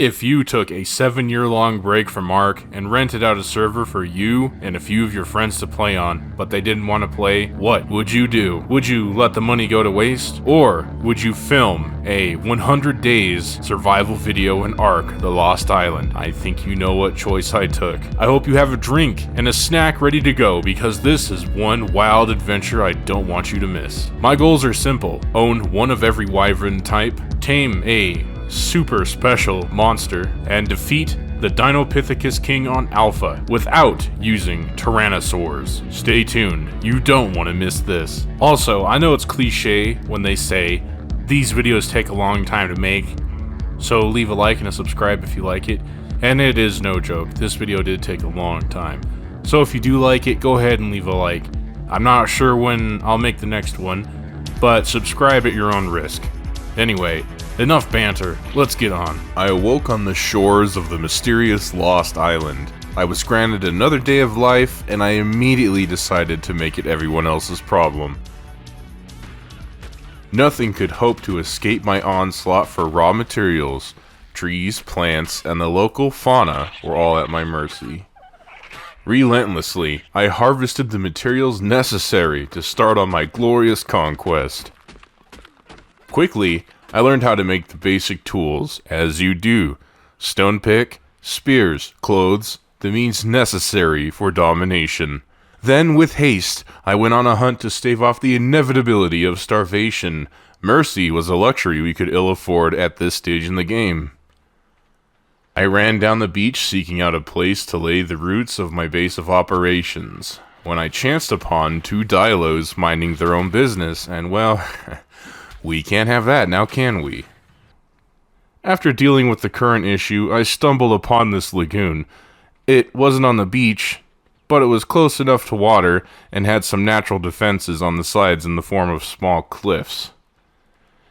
If you took a 7-year-long break from Ark and rented out a server for you and a few of your friends to play on, but they didn't want to play, what would you do? Would you let the money go to waste? Or would you film a 100 days survival video in Ark, The Lost Island? I think you know what choice I took. I hope you have a drink and a snack ready to go, because this is one wild adventure I don't want you to miss. My goals are simple: own one of every wyvern type, tame a super special monster, and defeat the Dinopithecus King on Alpha without using Tyrannosaurs. Stay tuned, you don't want to miss this. Also, I know it's cliche when they say these videos take a long time to make, so leave a like and a subscribe if you like it. And it is no joke, this video did take a long time. So if you do like it, go ahead and leave a like. I'm not sure when I'll make the next one, but subscribe at your own risk. Anyway, enough banter, let's get on. I awoke on the shores of the mysterious Lost Island. I was granted another day of life, and I immediately decided to make it everyone else's problem. Nothing could hope to escape my onslaught for raw materials. Trees, plants, and the local fauna were all at my mercy. Relentlessly, I harvested the materials necessary to start on my glorious conquest. Quickly, I learned how to make the basic tools, as you do: stone pick, spears, clothes, the means necessary for domination. Then, with haste, I went on a hunt to stave off the inevitability of starvation. Mercy was a luxury we could ill afford at this stage in the game. I ran down the beach seeking out a place to lay the roots of my base of operations, when I chanced upon two Dilos minding their own business, and well... we can't have that, now can we? After dealing with the current issue, I stumbled upon this lagoon. It wasn't on the beach, but it was close enough to water and had some natural defenses on the sides in the form of small cliffs.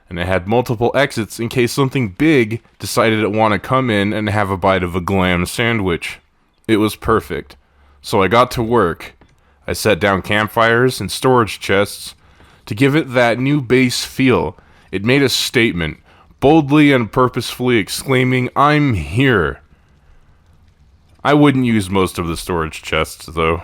And it had multiple exits in case something big decided it wanted to come in and have a bite of a glam sandwich. It was perfect. So I got to work. I set down campfires and storage chests to give it that new base feel. It made a statement, boldly and purposefully exclaiming, "I'm here." I wouldn't use most of the storage chests, though.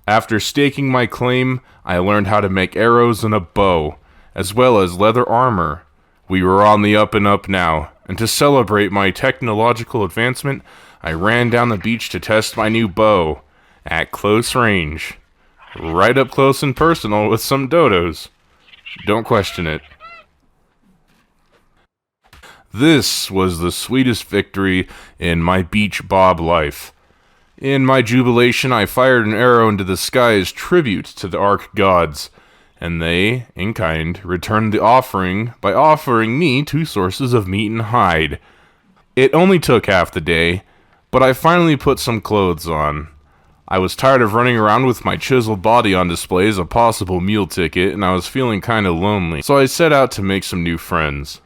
After staking my claim, I learned how to make arrows and a bow, as well as leather armor. We were on the up and up now, and to celebrate my technological advancement, I ran down the beach to test my new bow, at close range. Right up close and personal with some dodos. Don't question it. This was the sweetest victory in my beach bob life. In my jubilation, I fired an arrow into the sky as tribute to the Ark gods, and they, in kind, returned the offering by offering me 2 sources of meat and hide. It only took half the day, but I finally put some clothes on. I was tired of running around with my chiseled body on display as a possible meal ticket, and I was feeling kinda lonely, so I set out to make some new friends.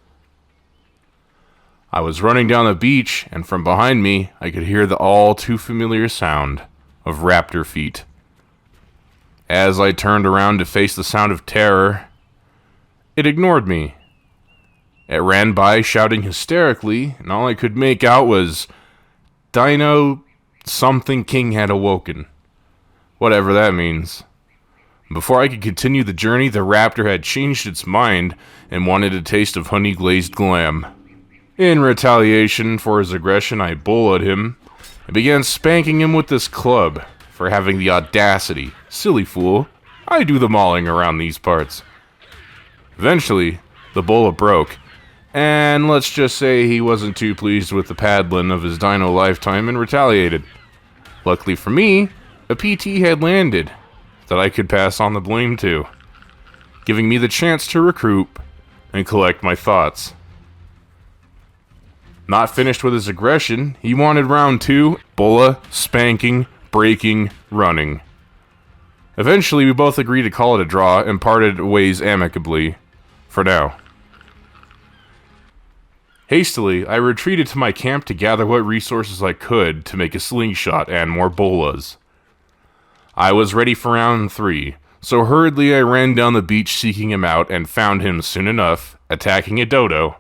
I was running down the beach, and from behind me, I could hear the all-too-familiar sound of raptor feet. As I turned around to face the sound of terror, it ignored me. It ran by shouting hysterically, and all I could make out was, "Dino... something king had awoken." Whatever that means. Before I could continue the journey, the raptor had changed its mind and wanted a taste of honey-glazed glam. In retaliation for his aggression, I bullied him and began spanking him with this club for having the audacity. Silly fool, I do the mauling around these parts. Eventually, the bola broke, and let's just say he wasn't too pleased with the paddling of his dino lifetime and retaliated. Luckily for me, a PT had landed that I could pass on the blame to, giving me the chance to recruit and collect my thoughts. Not finished with his aggression, he wanted round 2, bola, spanking, breaking, running. Eventually, we both agreed to call it a draw and parted ways amicably, for now. Hastily, I retreated to my camp to gather what resources I could to make a slingshot and more bolas. I was ready for round 3, so hurriedly I ran down the beach seeking him out and found him soon enough, attacking a dodo.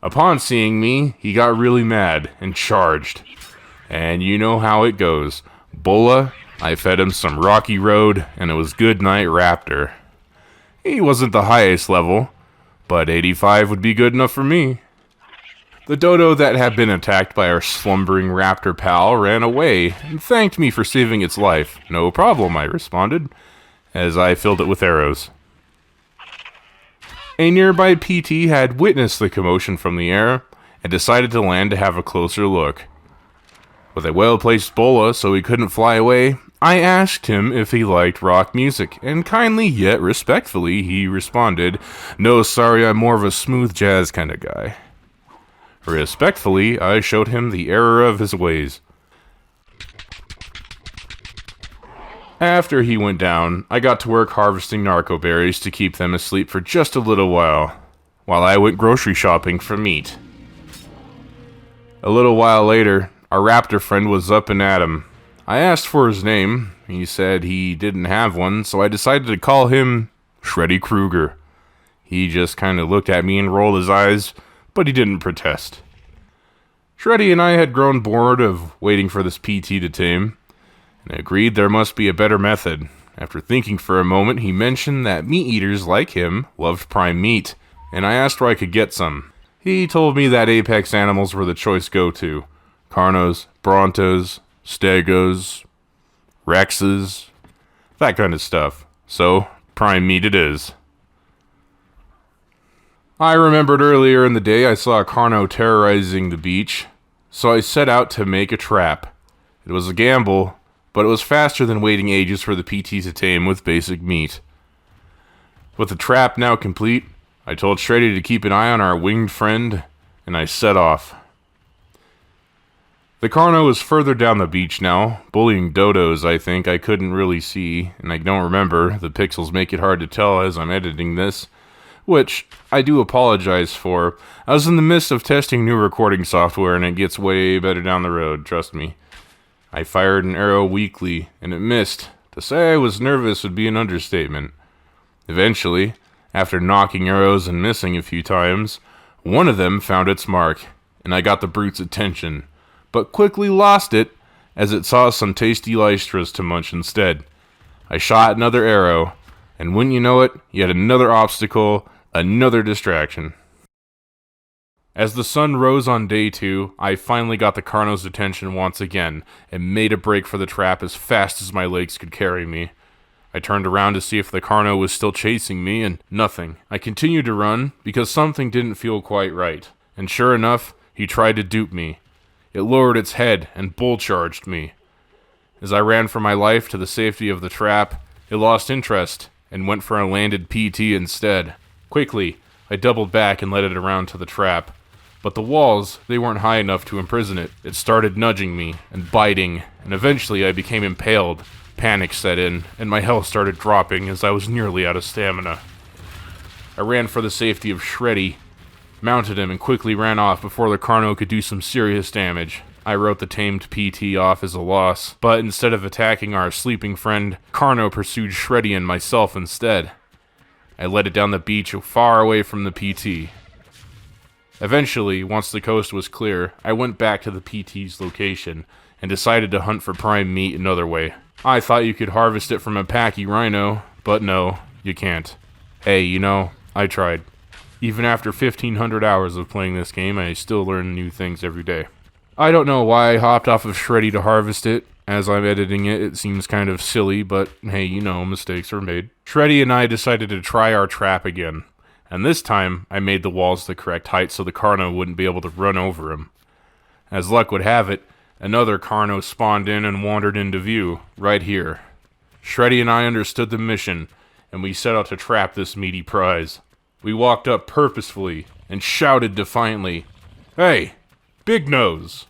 Upon seeing me, he got really mad and charged. And you know how it goes. Bola, I fed him some Rocky Road, and it was good night Raptor. He wasn't the highest level, but 85 would be good enough for me. The dodo that had been attacked by our slumbering raptor pal ran away and thanked me for saving its life. No problem, I responded, as I filled it with arrows. A nearby PT had witnessed the commotion from the air and decided to land to have a closer look. With a well-placed bola so he couldn't fly away, I asked him if he liked rock music, and kindly yet respectfully he responded, "No, sorry, I'm more of a smooth jazz kind of guy." Respectfully, I showed him the error of his ways. After he went down, I got to work harvesting narco berries to keep them asleep for just a little while I went grocery shopping for meat. A little while later, our raptor friend was up and at him. I asked for his name. He said he didn't have one, so I decided to call him Shreddy Krueger. He just kind of looked at me and rolled his eyes, but he didn't protest. Shreddy and I had grown bored of waiting for this PT to tame, and agreed there must be a better method. After thinking for a moment, he mentioned that meat eaters like him loved prime meat, and I asked where I could get some. He told me that apex animals were the choice go-to. Carnos, Brontos, Stegos, Rexes, that kind of stuff. So, prime meat it is. I remembered earlier in the day I saw a Carno terrorizing the beach, so I set out to make a trap. It was a gamble, but it was faster than waiting ages for the PT to tame with basic meat. With the trap now complete, I told Shreddy to keep an eye on our winged friend, and I set off. The Carno was further down the beach now, bullying dodos I think I couldn't really see, and I don't remember. The pixels make it hard to tell as I'm editing this, which I do apologize for. I was in the midst of testing new recording software, and it gets way better down the road, trust me. I fired an arrow weakly, and it missed. To say I was nervous would be an understatement. Eventually, after knocking arrows and missing a few times, one of them found its mark, and I got the brute's attention, but quickly lost it as it saw some tasty lystras to munch instead. I shot another arrow, and wouldn't you know it, yet another obstacle, another distraction. As the sun rose on day 2, I finally got the Carno's attention once again, and made a break for the trap as fast as my legs could carry me. I turned around to see if the Carno was still chasing me, and nothing. I continued to run, because something didn't feel quite right. And sure enough, he tried to dupe me. It lowered its head and bull-charged me. As I ran for my life to the safety of the trap, it lost interest, and went for a landed PT instead. Quickly, I doubled back and led it around to the trap. But the walls, they weren't high enough to imprison it. It started nudging me, and biting, and eventually I became impaled. Panic set in, and my health started dropping as I was nearly out of stamina. I ran for the safety of Shreddy, mounted him, and quickly ran off before the Carno could do some serious damage. I wrote the tamed PT off as a loss, but instead of attacking our sleeping friend, Carno pursued Shreddy and myself instead. I led it down the beach far away from the PT. Eventually, once the coast was clear, I went back to the PT's location and decided to hunt for prime meat another way. I thought you could harvest it from a Pachyrhino, but no, you can't. Hey, you know, I tried. Even after 1,500 hours of playing this game, I still learn new things every day. I don't know why I hopped off of Shreddy to harvest it. As I'm editing it, it seems kind of silly, but hey, you know, mistakes are made. Shreddy and I decided to try our trap again. And this time, I made the walls the correct height so the Carno wouldn't be able to run over him. As luck would have it, another Carno spawned in and wandered into view, right here. Shreddy and I understood the mission, and we set out to trap this meaty prize. We walked up purposefully and shouted defiantly, "Hey, Big Nose!"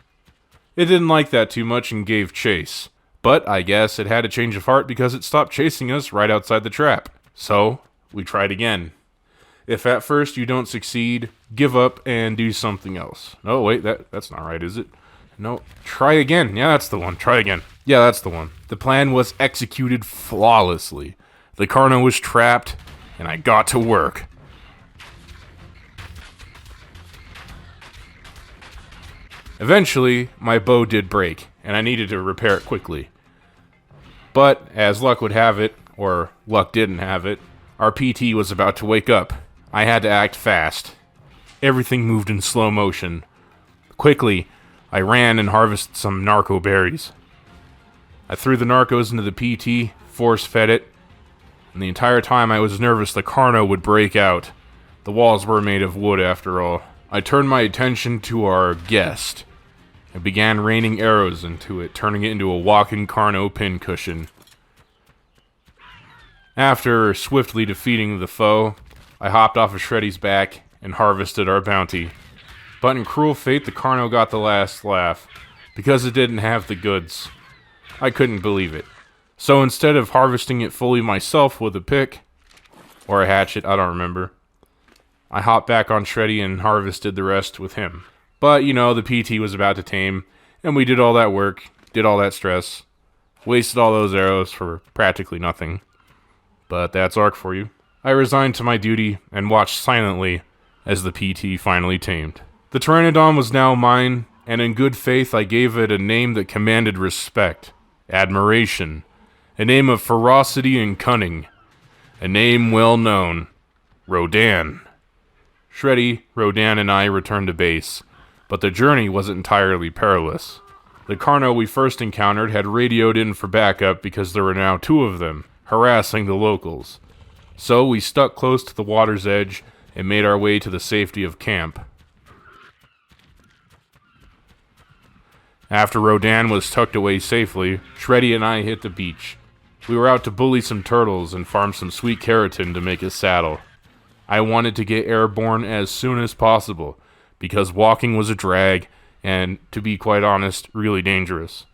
It didn't like that too much and gave chase, but I guess it had a change of heart because it stopped chasing us right outside the trap. So, we tried again. If at first you don't succeed, give up and do something else. Oh, wait, that's not right, is it? No, try again. Yeah, that's the one. Try again. Yeah, that's the one. The plan was executed flawlessly. The Carno was trapped, and I got to work. Eventually, my bow did break, and I needed to repair it quickly. But, as luck would have it, or luck didn't have it, our PT was about to wake up. I had to act fast. Everything moved in slow motion. Quickly, I ran and harvested some narco berries. I threw the narcos into the PT, force-fed it, and the entire time I was nervous the Carno would break out. The walls were made of wood, after all. I turned my attention to our guest and began raining arrows into it, turning it into a walking Carno pincushion. After swiftly defeating the foe, I hopped off of Shreddy's back and harvested our bounty. But in cruel fate, the Carno got the last laugh, because it didn't have the goods. I couldn't believe it. So instead of harvesting it fully myself with a pick, or a hatchet, I don't remember, I hopped back on Shreddy and harvested the rest with him. But, you know, the PT was about to tame, and we did all that work, did all that stress, wasted all those arrows for practically nothing. But that's Ark for you. I resigned to my duty and watched silently as the PT finally tamed. The Pteranodon was now mine, and in good faith I gave it a name that commanded respect, admiration, a name of ferocity and cunning, a name well known, Rodan. Shreddy, Rodan, and I returned to base, but the journey wasn't entirely perilous. The Carno we first encountered had radioed in for backup because there were now 2 of them, harassing the locals. So we stuck close to the water's edge and made our way to the safety of camp. After Rodan was tucked away safely, Shreddy and I hit the beach. We were out to bully some turtles and farm some sweet keratin to make a saddle. I wanted to get airborne as soon as possible, because walking was a drag, and, to be quite honest, really dangerous.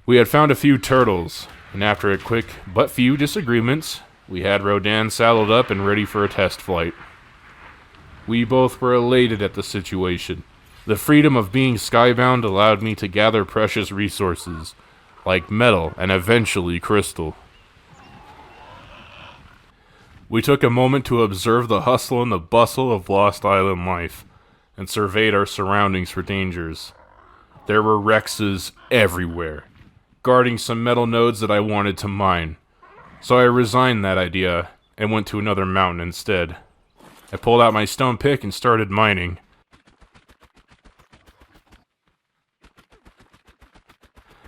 We had found a few turtles, and after a quick but few disagreements, we had Rodan saddled up and ready for a test flight. We both were elated at the situation. The freedom of being skybound allowed me to gather precious resources, like metal and eventually crystal. We took a moment to observe the hustle and the bustle of Lost Island life, and surveyed our surroundings for dangers. There were Rexes everywhere, guarding some metal nodes that I wanted to mine. So I resigned that idea and went to another mountain instead. I pulled out my stone pick and started mining.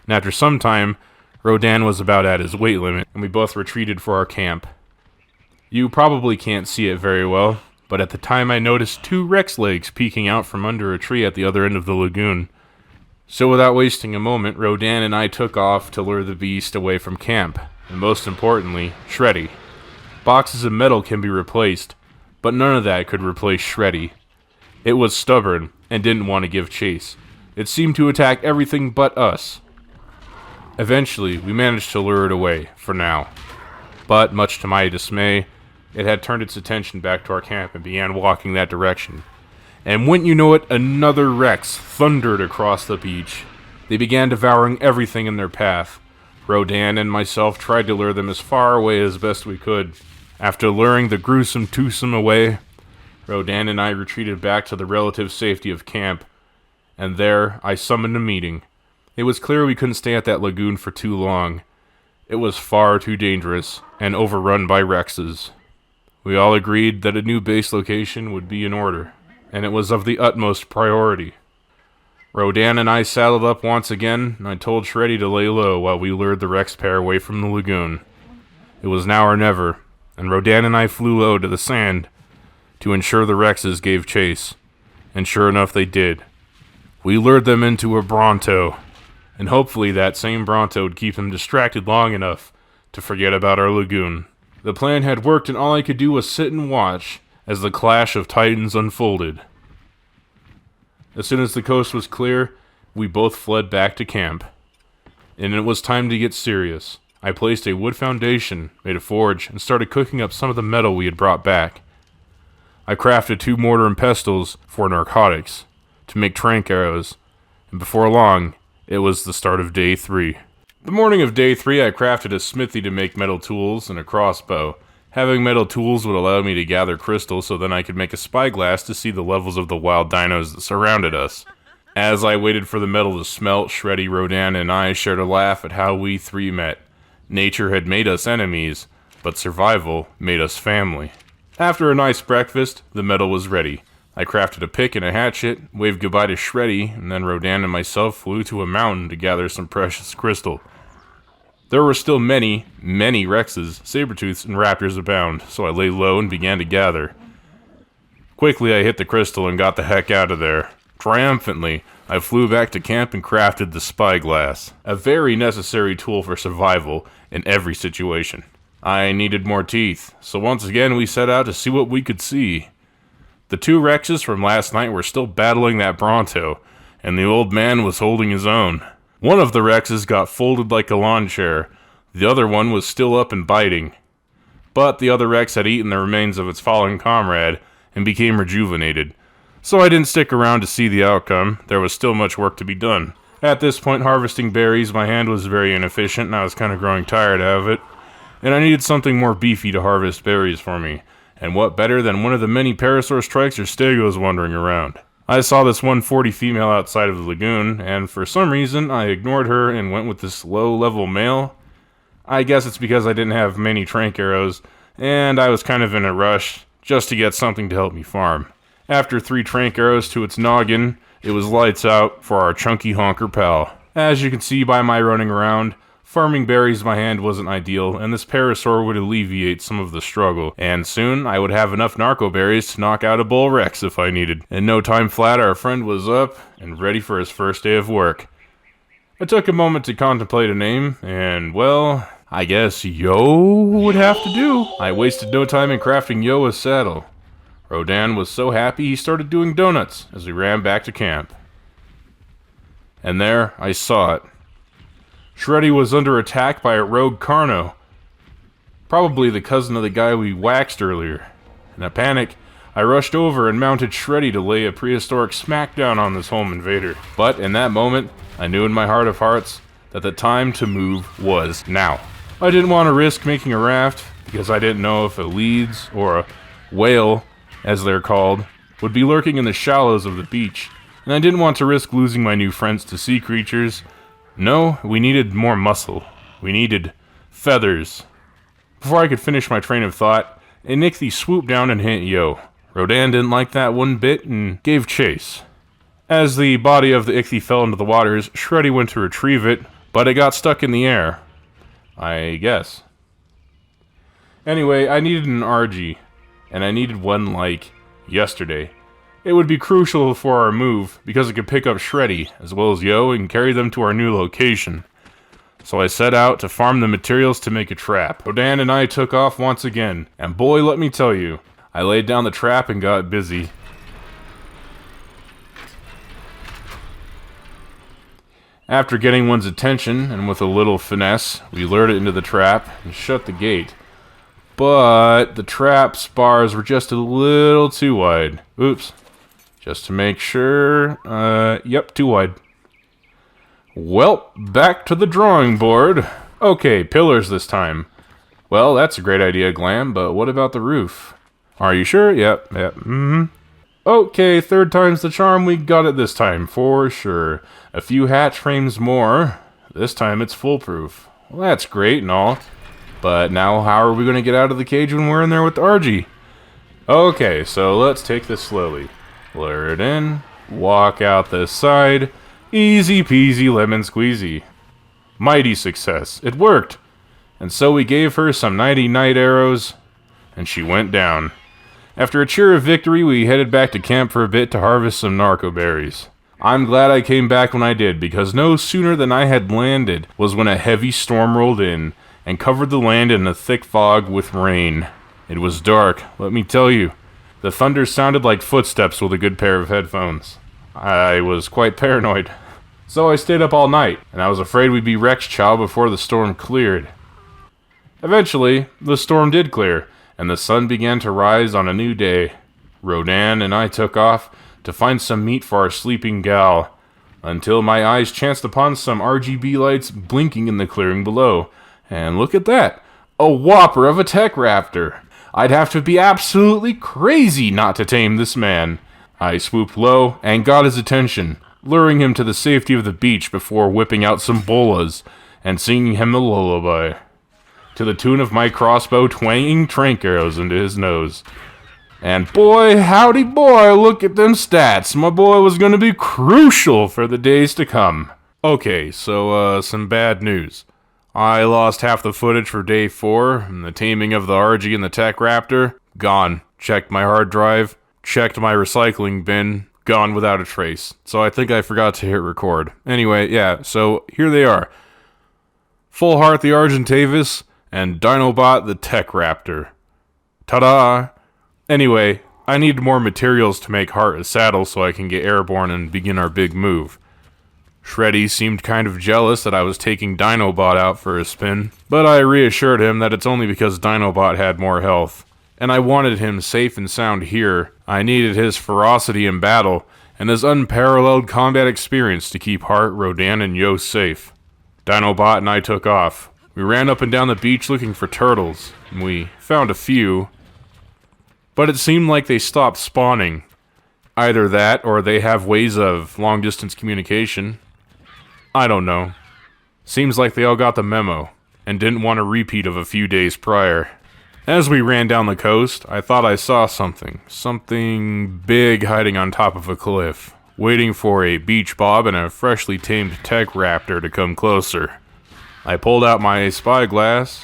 And after some time, Rodan was about at his weight limit, and we both retreated for our camp. You probably can't see it very well, but at the time I noticed 2 Rex legs peeking out from under a tree at the other end of the lagoon. So without wasting a moment, Rodan and I took off to lure the beast away from camp, and most importantly, Shreddy. Boxes of metal can be replaced, but none of that could replace Shreddy. It was stubborn, and didn't want to give chase. It seemed to attack everything but us. Eventually, we managed to lure it away, for now. But, much to my dismay, it had turned its attention back to our camp and began walking that direction. And wouldn't you know it, another Rex thundered across the beach. They began devouring everything in their path. Rodan and myself tried to lure them as far away as best we could. After luring the gruesome twosome away, Rodan and I retreated back to the relative safety of camp, and there I summoned a meeting. It was clear we couldn't stay at that lagoon for too long. It was far too dangerous, and overrun by Rexes. We all agreed that a new base location would be in order, and it was of the utmost priority. Rodan and I saddled up once again, and I told Shreddy to lay low while we lured the Rex pair away from the lagoon. It was now or never, and Rodan and I flew low to the sand to ensure the Rexes gave chase, and sure enough they did. We lured them into a Bronto, and hopefully that same Bronto would keep them distracted long enough to forget about our lagoon. The plan had worked, and all I could do was sit and watch as the clash of titans unfolded. As soon as the coast was clear, we both fled back to camp. And it was time to get serious. I placed a wood foundation, made a forge, and started cooking up some of the metal we had brought back. I crafted 2 mortar and pestles for narcotics, to make trank arrows, and before long, it was the start of day 3. The morning of day 3, I crafted a smithy to make metal tools and a crossbow, Having metal tools would allow me to gather crystal so then I could make a spyglass to see the levels of the wild dinos that surrounded us. As I waited for the metal to smelt, Shreddy, Rodan, and I shared a laugh at how we three met. Nature had made us enemies, but survival made us family. After a nice breakfast, the metal was ready. I crafted a pick and a hatchet, waved goodbye to Shreddy, and then Rodan and myself flew to a mountain to gather some precious crystal. There were still many Rexes, Sabertooths, and Raptors abound, so I lay low and began to gather. Quickly I hit the crystal and got the heck out of there. Triumphantly, I flew back to camp and crafted the spyglass, a very necessary tool for survival in every situation. I needed more teeth, so once again we set out to see what we could see. The two Rexes from last night were still battling that Bronto, and the old man was holding his own. One of the Rexes got folded like a lawn chair, the other one was still up and biting. But the other Rex had eaten the remains of its fallen comrade and became rejuvenated. So I didn't stick around to see the outcome, there was still much work to be done. At this point, harvesting berries, my hand was very inefficient and I was kind of growing tired of it, and I needed something more beefy to harvest berries for me. And what better than one of the many Parasaurus Trikes or Stegos wandering around. I saw this 140 female outside of the lagoon, and for some reason I ignored her and went with this low-level male. I guess it's because I didn't have many trank arrows, and I was kind of in a rush just to get something to help me farm. After 3 trank arrows to its noggin, it was lights out for our chunky honker pal. As you can see by my running around, farming berries by hand wasn't ideal, and this Parasaur would alleviate some of the struggle, and soon I would have enough narco berries to knock out a bull Rex if I needed. In no time flat, our friend was up and ready for his first day of work. I took a moment to contemplate a name, and well, I guess Yo would have to do. I wasted no time in crafting Yo a saddle. Rodan was so happy he started doing donuts as we ran back to camp. And there, I saw it. Shreddy was under attack by a rogue Carno, probably the cousin of the guy we waxed earlier. In a panic, I rushed over and mounted Shreddy to lay a prehistoric smackdown on this home invader. But in that moment, I knew in my heart of hearts that the time to move was now. I didn't want to risk making a raft because I didn't know if a leads or a whale, as they're called, would be lurking in the shallows of the beach, and I didn't want to risk losing my new friends to sea creatures. No, we needed more muscle. We needed feathers. Before I could finish my train of thought, a Ichthy swooped down and hit Yo. Rodan didn't like that one bit and gave chase. As the body of the Ichthy fell into the waters, Shreddy went to retrieve it, but it got stuck in the air. I guess. Anyway, I needed an RG, and I needed one like yesterday. It would be crucial for our move, because it could pick up Shreddy, as well as Yo, and carry them to our new location. So I set out to farm the materials to make a trap. Rodan and I took off once again, and boy, let me tell you, I laid down the trap and got busy. After getting one's attention, and with a little finesse, we lured it into the trap and shut the gate. But the trap's bars were just a little too wide. Oops. Just to make sure, yep, too wide. Well, back to the drawing board. Okay, pillars this time. Well, that's a great idea, Glam, but what about the roof? Are you sure? Yep, Okay, 3rd time's the charm, we got it this time, for sure. A few hatch frames more. This time it's foolproof. Well, that's great and all. But now how are we going to get out of the cage when we're in there with the RG? Okay, so let's take this slowly. Lure it in, walk out this side, easy peasy lemon squeezy. Mighty success, it worked! And so we gave her some nighty night arrows, and she went down. After a cheer of victory, we headed back to camp for a bit to harvest some narco berries. I'm glad I came back when I did, because no sooner than I had landed was when a heavy storm rolled in, and covered the land in a thick fog with rain. It was dark, let me tell you. The thunder sounded like footsteps with a good pair of headphones. I was quite paranoid. So I stayed up all night, and I was afraid we'd be Rex Chow before the storm cleared. Eventually, the storm did clear, and the sun began to rise on a new day. Rodan and I took off to find some meat for our sleeping gal, until my eyes chanced upon some RGB lights blinking in the clearing below. And look at that! A whopper of a tech raptor! I'd have to be absolutely crazy not to tame this man. I swooped low and got his attention, luring him to the safety of the beach before whipping out some bolas and singing him a lullaby, to the tune of my crossbow twanging trank arrows into his nose. And boy, howdy boy, look at them stats. My boy was gonna be crucial for the days to come. Okay, so, some bad news. I lost half the footage for day 4, and the taming of the RG and the Tech Raptor, gone. Checked my hard drive, checked my recycling bin, gone without a trace. So I think I forgot to hit record. Anyway, yeah, so here they are. Full Heart the Argentavis, and Dinobot the Tech Raptor. Ta-da! Anyway, I need more materials to make Heart a saddle so I can get airborne and begin our big move. Shreddy seemed kind of jealous that I was taking Dinobot out for a spin, but I reassured him that it's only because Dinobot had more health, and I wanted him safe and sound here. I needed his ferocity in battle, and his unparalleled combat experience to keep Heart, Rodan, and Yo safe. Dinobot and I took off. We ran up and down the beach looking for turtles, and we found a few, but it seemed like they stopped spawning. Either that, or they have ways of long-distance communication. I don't know. Seems like they all got the memo, and didn't want a repeat of a few days prior. As we ran down the coast, I thought I saw something. Something big hiding on top of a cliff, waiting for a beach bob and a freshly tamed Tech Raptor to come closer. I pulled out my spyglass,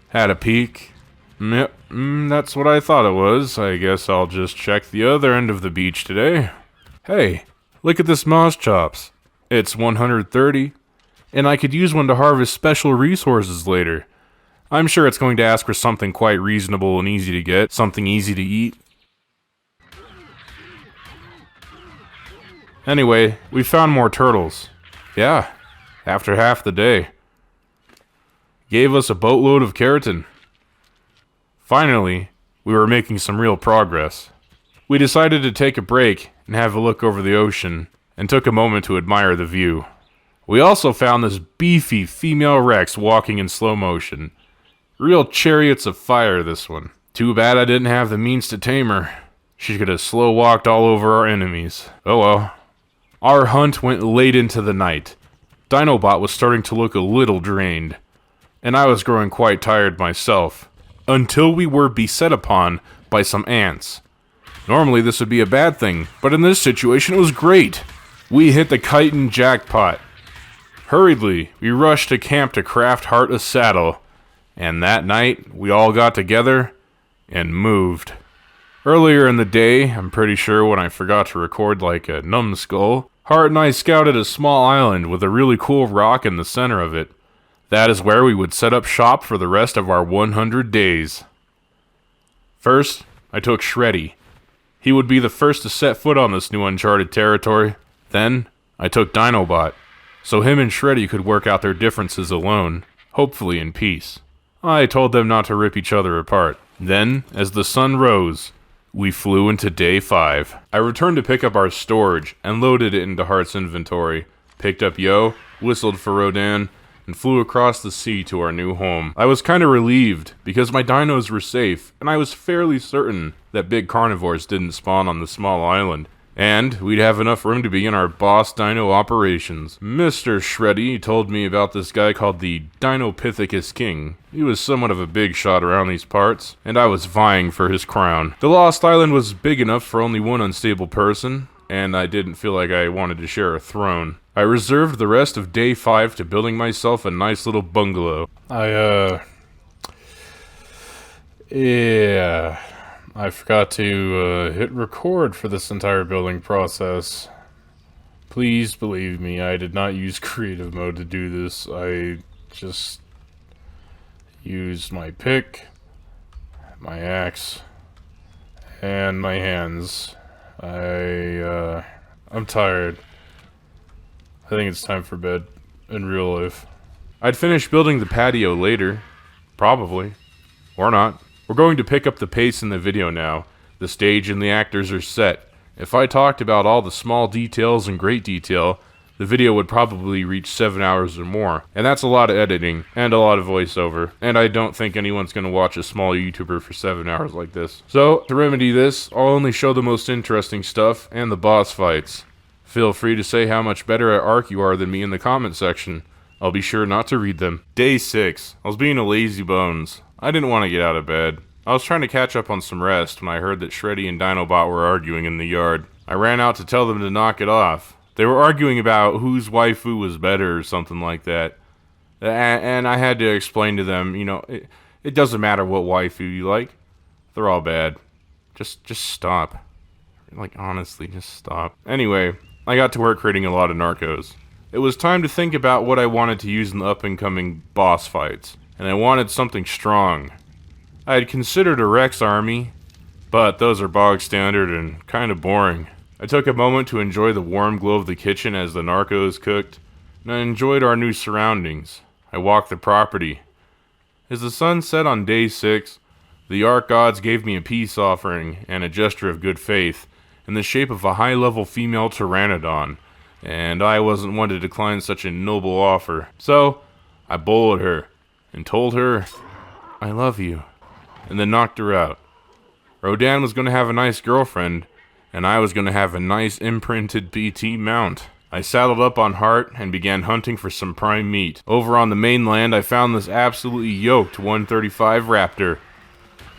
had a peek. Yep, that's what I thought it was. I guess I'll just check the other end of the beach today. Hey, look at this moss chops. It's 130, and I could use one to harvest special resources later. I'm sure it's going to ask for something quite reasonable and easy to get, something easy to eat. Anyway, we found more turtles. Yeah, after half the day. Gave us a boatload of keratin. Finally, we were making some real progress. We decided to take a break and have a look over the ocean, and took a moment to admire the view. We also found this beefy female Rex walking in slow motion. Real chariots of fire, this one. Too bad I didn't have the means to tame her. She could have slow walked all over our enemies. Oh well. Our hunt went late into the night. Dinobot was starting to look a little drained, and I was growing quite tired myself. Until we were beset upon by some ants. Normally this would be a bad thing, but in this situation it was great. We hit the chitin jackpot. Hurriedly, we rushed to camp to craft Heart a saddle, and that night we all got together and moved. Earlier in the day, I'm pretty sure when I forgot to record like a numbskull, Heart and I scouted a small island with a really cool rock in the center of it. That is where we would set up shop for the rest of our 100 days. First, I took Shreddy. He would be the first to set foot on this new uncharted territory. Then, I took Dinobot, so him and Shreddy could work out their differences alone, hopefully in peace. I told them not to rip each other apart. Then, as the sun rose, we flew into day 5. I returned to pick up our storage and loaded it into Heart's inventory, picked up Yo, whistled for Rodan, and flew across the sea to our new home. I was kinda relieved, because my dinos were safe, and I was fairly certain that big carnivores didn't spawn on the small island, and we'd have enough room to begin our boss dino operations. Mr. Shreddy told me about this guy called the Dinopithecus King. He was somewhat of a big shot around these parts, and I was vying for his crown. The Lost Island was big enough for only one unstable person, and I didn't feel like I wanted to share a throne. I reserved the rest of day 5 to building myself a nice little bungalow. I forgot to, hit record for this entire building process. Please believe me, I did not use creative mode to do this. I just used my pick, my axe, and my hands. I'm tired. I think it's time for bed, in real life. I'd finish building the patio later. Probably. Or not. We're going to pick up the pace in the video now. The stage and the actors are set. If I talked about all the small details in great detail, the video would probably reach 7 hours or more. And that's a lot of editing and a lot of voiceover. And I don't think anyone's going to watch a small YouTuber for 7 hours like this. So, to remedy this, I'll only show the most interesting stuff and the boss fights. Feel free to say how much better at Ark you are than me in the comment section. I'll be sure not to read them. Day 6. I was being a lazy bones. I didn't want to get out of bed. I was trying to catch up on some rest when I heard that Shreddy and Dinobot were arguing in the yard. I ran out to tell them to knock it off. They were arguing about whose waifu was better or something like that. And I had to explain to them, you know, it doesn't matter what waifu you like. They're all bad. Just stop. Like, honestly, just stop. Anyway, I got to work creating a lot of Narcos. It was time to think about what I wanted to use in the up-and-coming boss fights. And I wanted something strong. I had considered a Rex army, but those are bog standard and kind of boring. I took a moment to enjoy the warm glow of the kitchen as the Narcos cooked, and I enjoyed our new surroundings. I walked the property. As the sun set on day 6, the Ark gods gave me a peace offering and a gesture of good faith in the shape of a high-level female pteranodon, and I wasn't one to decline such a noble offer. So, I bowled her and told her, "I love you," and then knocked her out. Rodan was going to have a nice girlfriend, and I was going to have a nice imprinted PT mount. I saddled up on Hart and began hunting for some prime meat. Over on the mainland, I found this absolutely yoked 135 Raptor.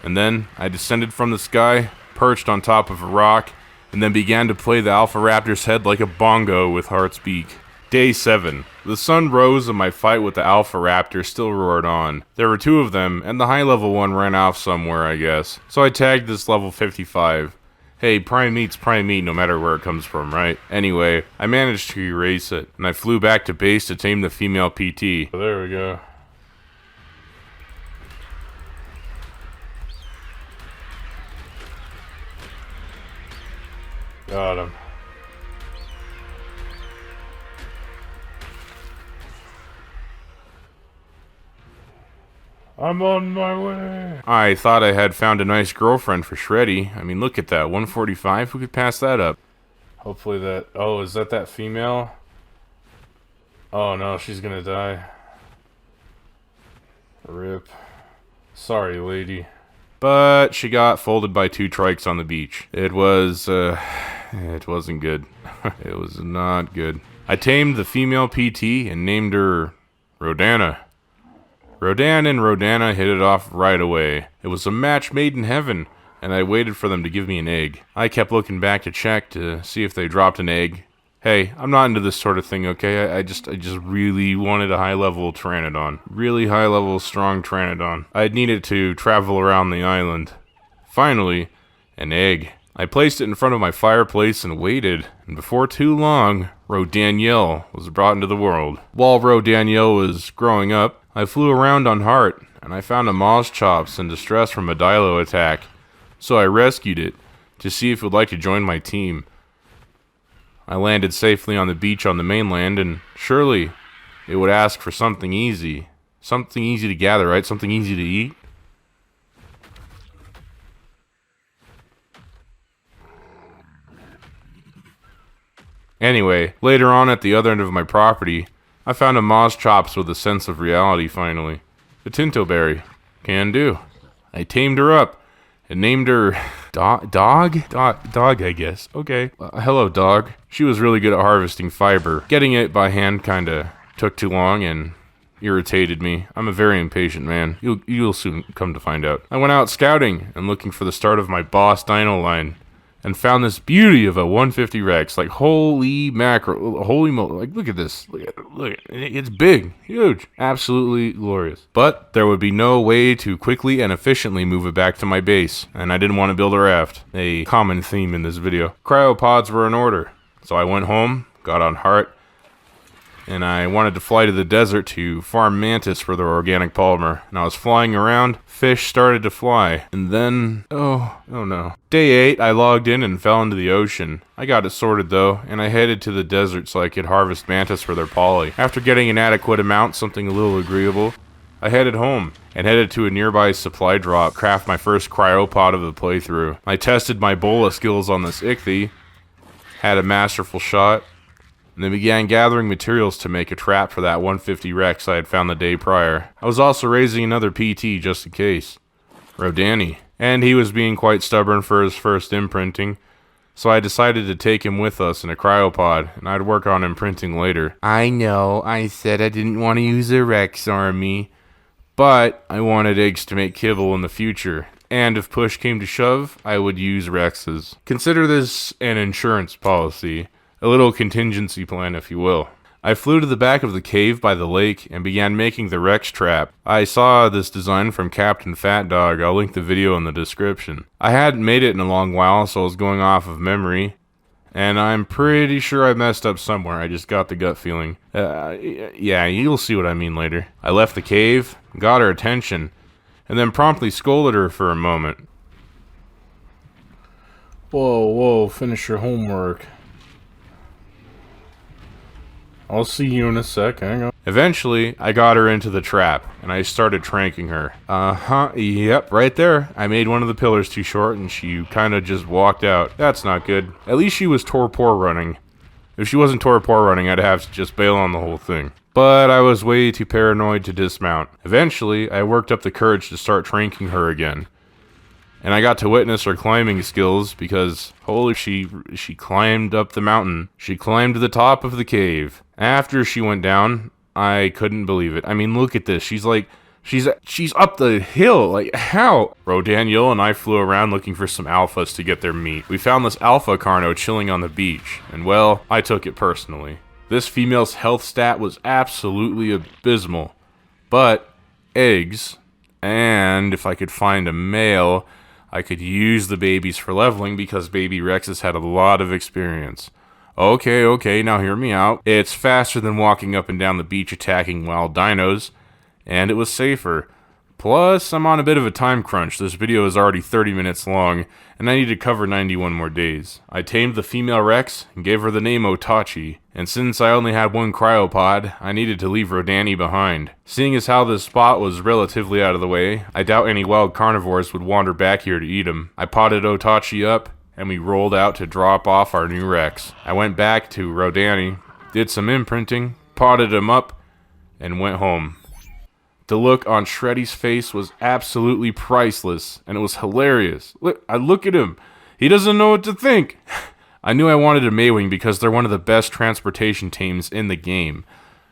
And then I descended from the sky, perched on top of a rock, and then began to play the Alpha Raptor's head like a bongo with Hart's beak. Day 7. The sun rose and my fight with the Alpha Raptor still roared on. There were 2 of them, and the high-level one ran off somewhere, I guess. So I tagged this level 55. Hey, prime meat's prime meat no matter where it comes from, right? Anyway, I managed to erase it, and I flew back to base to tame the female PT. There we go. Got him. I'm on my way. I thought I had found a nice girlfriend for Shreddy. I mean, look at that. 145? Who could pass that up? Hopefully that... Oh, is that female? Oh, no. She's gonna die. Rip. Sorry, lady. But she got folded by 2 trikes on the beach. It was, it wasn't good. It was not good. I tamed the female PT and named her Rodana. Rodan and Rodana hit it off right away. It was a match made in heaven, and I waited for them to give me an egg. I kept looking back to check to see if they dropped an egg. Hey, I'm not into this sort of thing, okay? I just really wanted a high-level Pteranodon. Really high-level, strong Pteranodon. I'd needed to travel around the island. Finally, an egg. I placed it in front of my fireplace and waited, and before too long, Rodaniel was brought into the world. While Rodaniel was growing up, I flew around on Hart, and I found a Mozchops in distress from a Dilo attack, so I rescued it to see if it would like to join my team. I landed safely on the beach on the mainland, and surely it would ask for something easy. Something easy to gather, right? Something easy to eat. Anyway, later on at the other end of my property, I found a Mozchops with a sense of reality finally. The Tinto Berry. Can do. I tamed her up and named her Dog, I guess. Okay. Hello, Dog. She was really good at harvesting fiber. Getting it by hand kinda took too long and irritated me. I'm a very impatient man. You'll soon come to find out. I went out scouting and looking for the start of my boss dino line, and found this beauty of a 150 Rex. Like, holy mackerel, holy like, look at this. Look at it. It's big, huge, absolutely glorious. But there would be no way to quickly and efficiently move it back to my base, and I didn't want to build a raft, a common theme in this video. Cryopods were in order, so I went home, got on Hart, and I wanted to fly to the desert to farm mantis for their organic polymer. And I was flying around, fish started to fly, and then, oh no. Day 8, I logged in and fell into the ocean. I got it sorted though, and I headed to the desert so I could harvest mantis for their poly. After getting an adequate amount, something a little agreeable, I headed home and headed to a nearby supply drop, craft my first cryopod of the playthrough. I tested my bola skills on this ichthy, had a masterful shot, and then began gathering materials to make a trap for that 150 Rex I had found the day prior. I was also raising another PT just in case. Rodani. And he was being quite stubborn for his first imprinting, so I decided to take him with us in a cryopod, and I'd work on imprinting later. I know, I said I didn't want to use a Rex army, but I wanted eggs to make kibble in the future, and if push came to shove, I would use Rexes. Consider this an insurance policy, a little contingency plan if you will. I flew to the back of the cave by the lake and began making the Rex trap. I saw this design from Captain Fat Dog. I'll link the video in the description. I hadn't made it in a long while, so I was going off of memory. And I'm pretty sure I messed up somewhere. I just got the gut feeling. Yeah, you'll see what I mean later. I left the cave, got her attention, and then promptly scolded her for a moment. Whoa, finish your homework. I'll see you in a sec, hang on. Eventually, I got her into the trap, and I started tranking her. Yep, right there. I made one of the pillars too short, and she kinda just walked out. That's not good. At least she was torpor running. If she wasn't torpor running, I'd have to just bail on the whole thing. But I was way too paranoid to dismount. Eventually, I worked up the courage to start tranking her again. And I got to witness her climbing skills because, holy, she climbed up the mountain. She climbed to the top of the cave. After she went down, I couldn't believe it. I mean, look at this. She's up the hill. Like, how? Rodaniel and I flew around looking for some alphas to get their meat. We found this alpha Carno chilling on the beach, and well, I took it personally. This female's health stat was absolutely abysmal. But, eggs, and if I could find a male, I could use the babies for leveling because baby Rexes had a lot of experience. Okay, now hear me out. It's faster than walking up and down the beach attacking wild dinos, and it was safer. Plus, I'm on a bit of a time crunch. This video is already 30 minutes long, and I need to cover 91 more days. I tamed the female Rex and gave her the name Otachi, and since I only had one cryopod, I needed to leave Rodani behind. Seeing as how this spot was relatively out of the way, I doubt any wild carnivores would wander back here to eat him. I potted Otachi up, and we rolled out to drop off our new Rex. I went back to Rodani, did some imprinting, potted him up, and went home. The look on Shreddy's face was absolutely priceless, and it was hilarious. Look at him. He doesn't know what to think. I knew I wanted a Maywing because they're one of the best transportation teams in the game.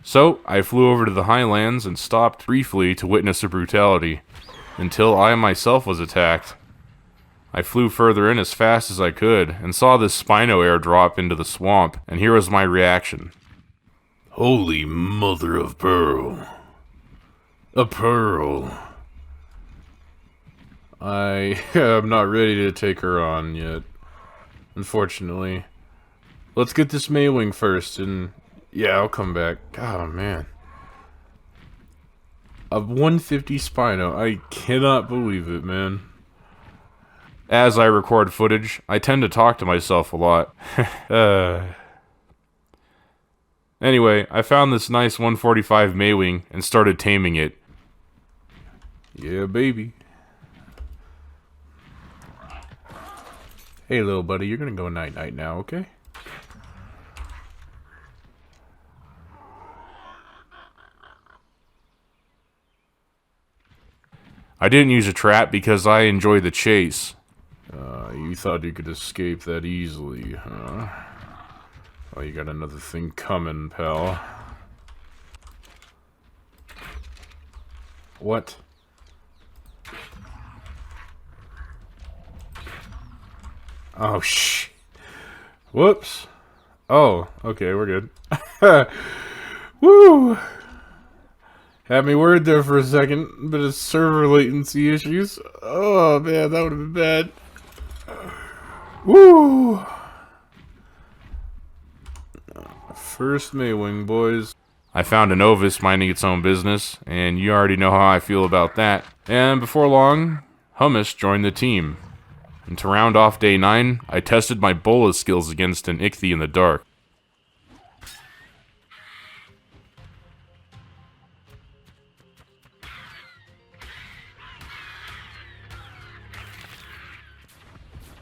So, I flew over to the Highlands and stopped briefly to witness the brutality, until I myself was attacked. I flew further in as fast as I could, and saw this Spino airdrop into the swamp, and here was my reaction. Holy mother of pearl. A pearl. I am not ready to take her on yet, unfortunately. Let's get this Maywing first, and yeah, I'll come back. Oh, man. A 150 Spino. I cannot believe it, man. As I record footage, I tend to talk to myself a lot. Anyway, I found this nice 145 Maywing and started taming it. Yeah, baby. Hey, little buddy, you're gonna go night-night now, okay? I didn't use a trap because I enjoy the chase. You thought you could escape that easily, huh? Oh, you got another thing coming, pal. What? Oh, shh. Whoops. Oh, okay, we're good. Woo! Had me worried there for a second. Bit of server latency issues. Oh, man, that would have been bad. Woo! First Maywing, boys. I found a Novus minding its own business, and you already know how I feel about that. And before long, Hummus joined the team. And to round off day 9, I tested my Bola skills against an Ichthy in the dark.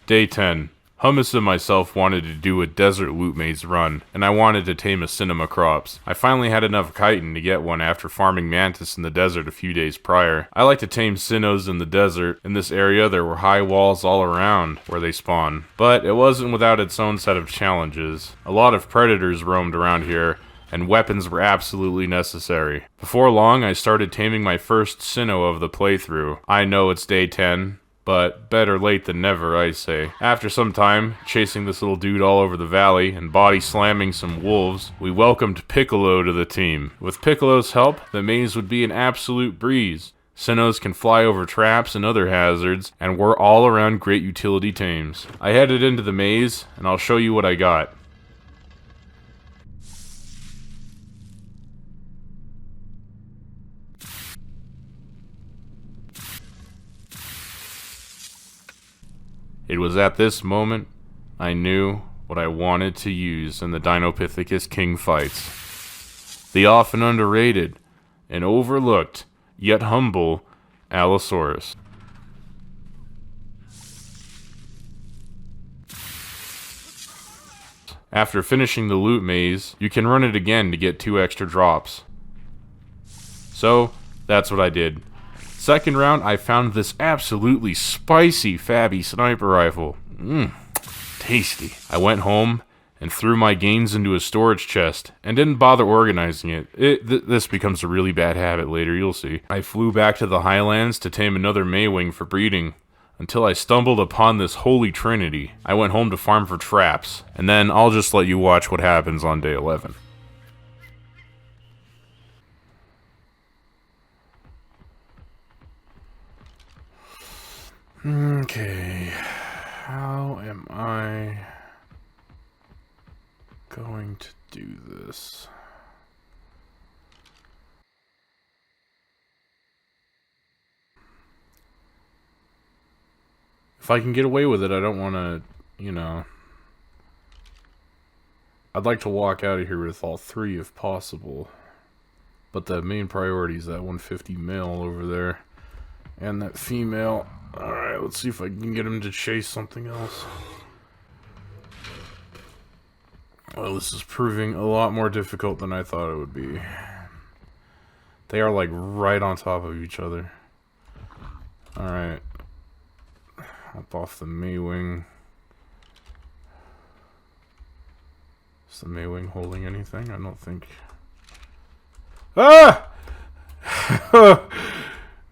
Day 10. Hummus and myself wanted to do a desert loot maze run, and I wanted to tame a Cinnamacrops. I finally had enough chitin to get one after farming mantis in the desert a few days prior. I like to tame Sinnohs in the desert. In this area there were high walls all around where they spawn, but it wasn't without its own set of challenges. A lot of predators roamed around here, and weapons were absolutely necessary. Before long I started taming my first Sinnoh of the playthrough. I know it's day 10, but better late than never, I say. After some time, chasing this little dude all over the valley and body slamming some wolves, we welcomed Piccolo to the team. With Piccolo's help, the maze would be an absolute breeze. Sinnohs can fly over traps and other hazards, and we're all around great utility tames. I headed into the maze, and I'll show you what I got. It was at this moment I knew what I wanted to use in the Dinopithecus King fights. The often underrated and overlooked, yet humble, Allosaurus. After finishing the loot maze, you can run it again to get 2 extra drops. So, that's what I did. Second round, I found this absolutely spicy Fabby sniper rifle. Tasty. I went home and threw my gains into a storage chest and didn't bother organizing it. This becomes a really bad habit later, you'll see. I flew back to the highlands to tame another Maywing for breeding, until I stumbled upon this holy trinity. I went home to farm for traps, and then I'll just let you watch what happens on day 11. Okay, how am I going to do this? If I can get away with it, I don't want to, I'd like to walk out of here with all 3 if possible. But the main priority is that 150 male over there. And that female. Alright, let's see if I can get him to chase something else. Well, this is proving a lot more difficult than I thought it would be. They are like right on top of each other. Alright. Hop off the Maywing. Is the Maywing holding anything? I don't think. Ah!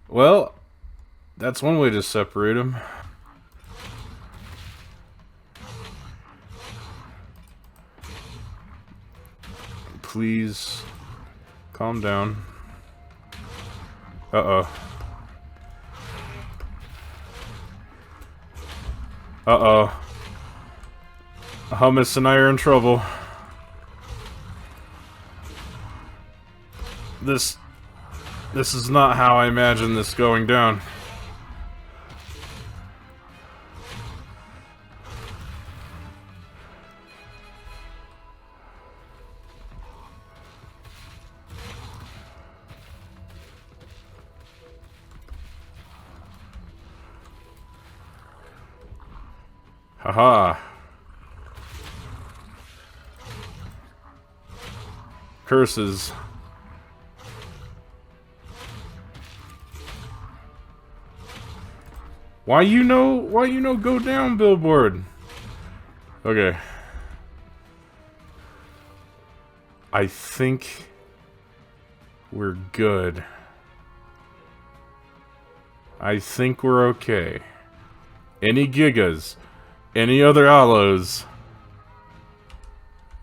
Well, that's one way to separate them. Please calm down. Uh-oh. Uh-oh. Hummus and I are in trouble. This is not how I imagined this going down. Haha. Curses. Why you know go down, Billboard? Okay. I think we're good. I think we're okay. Any Gigas? Any other Allos?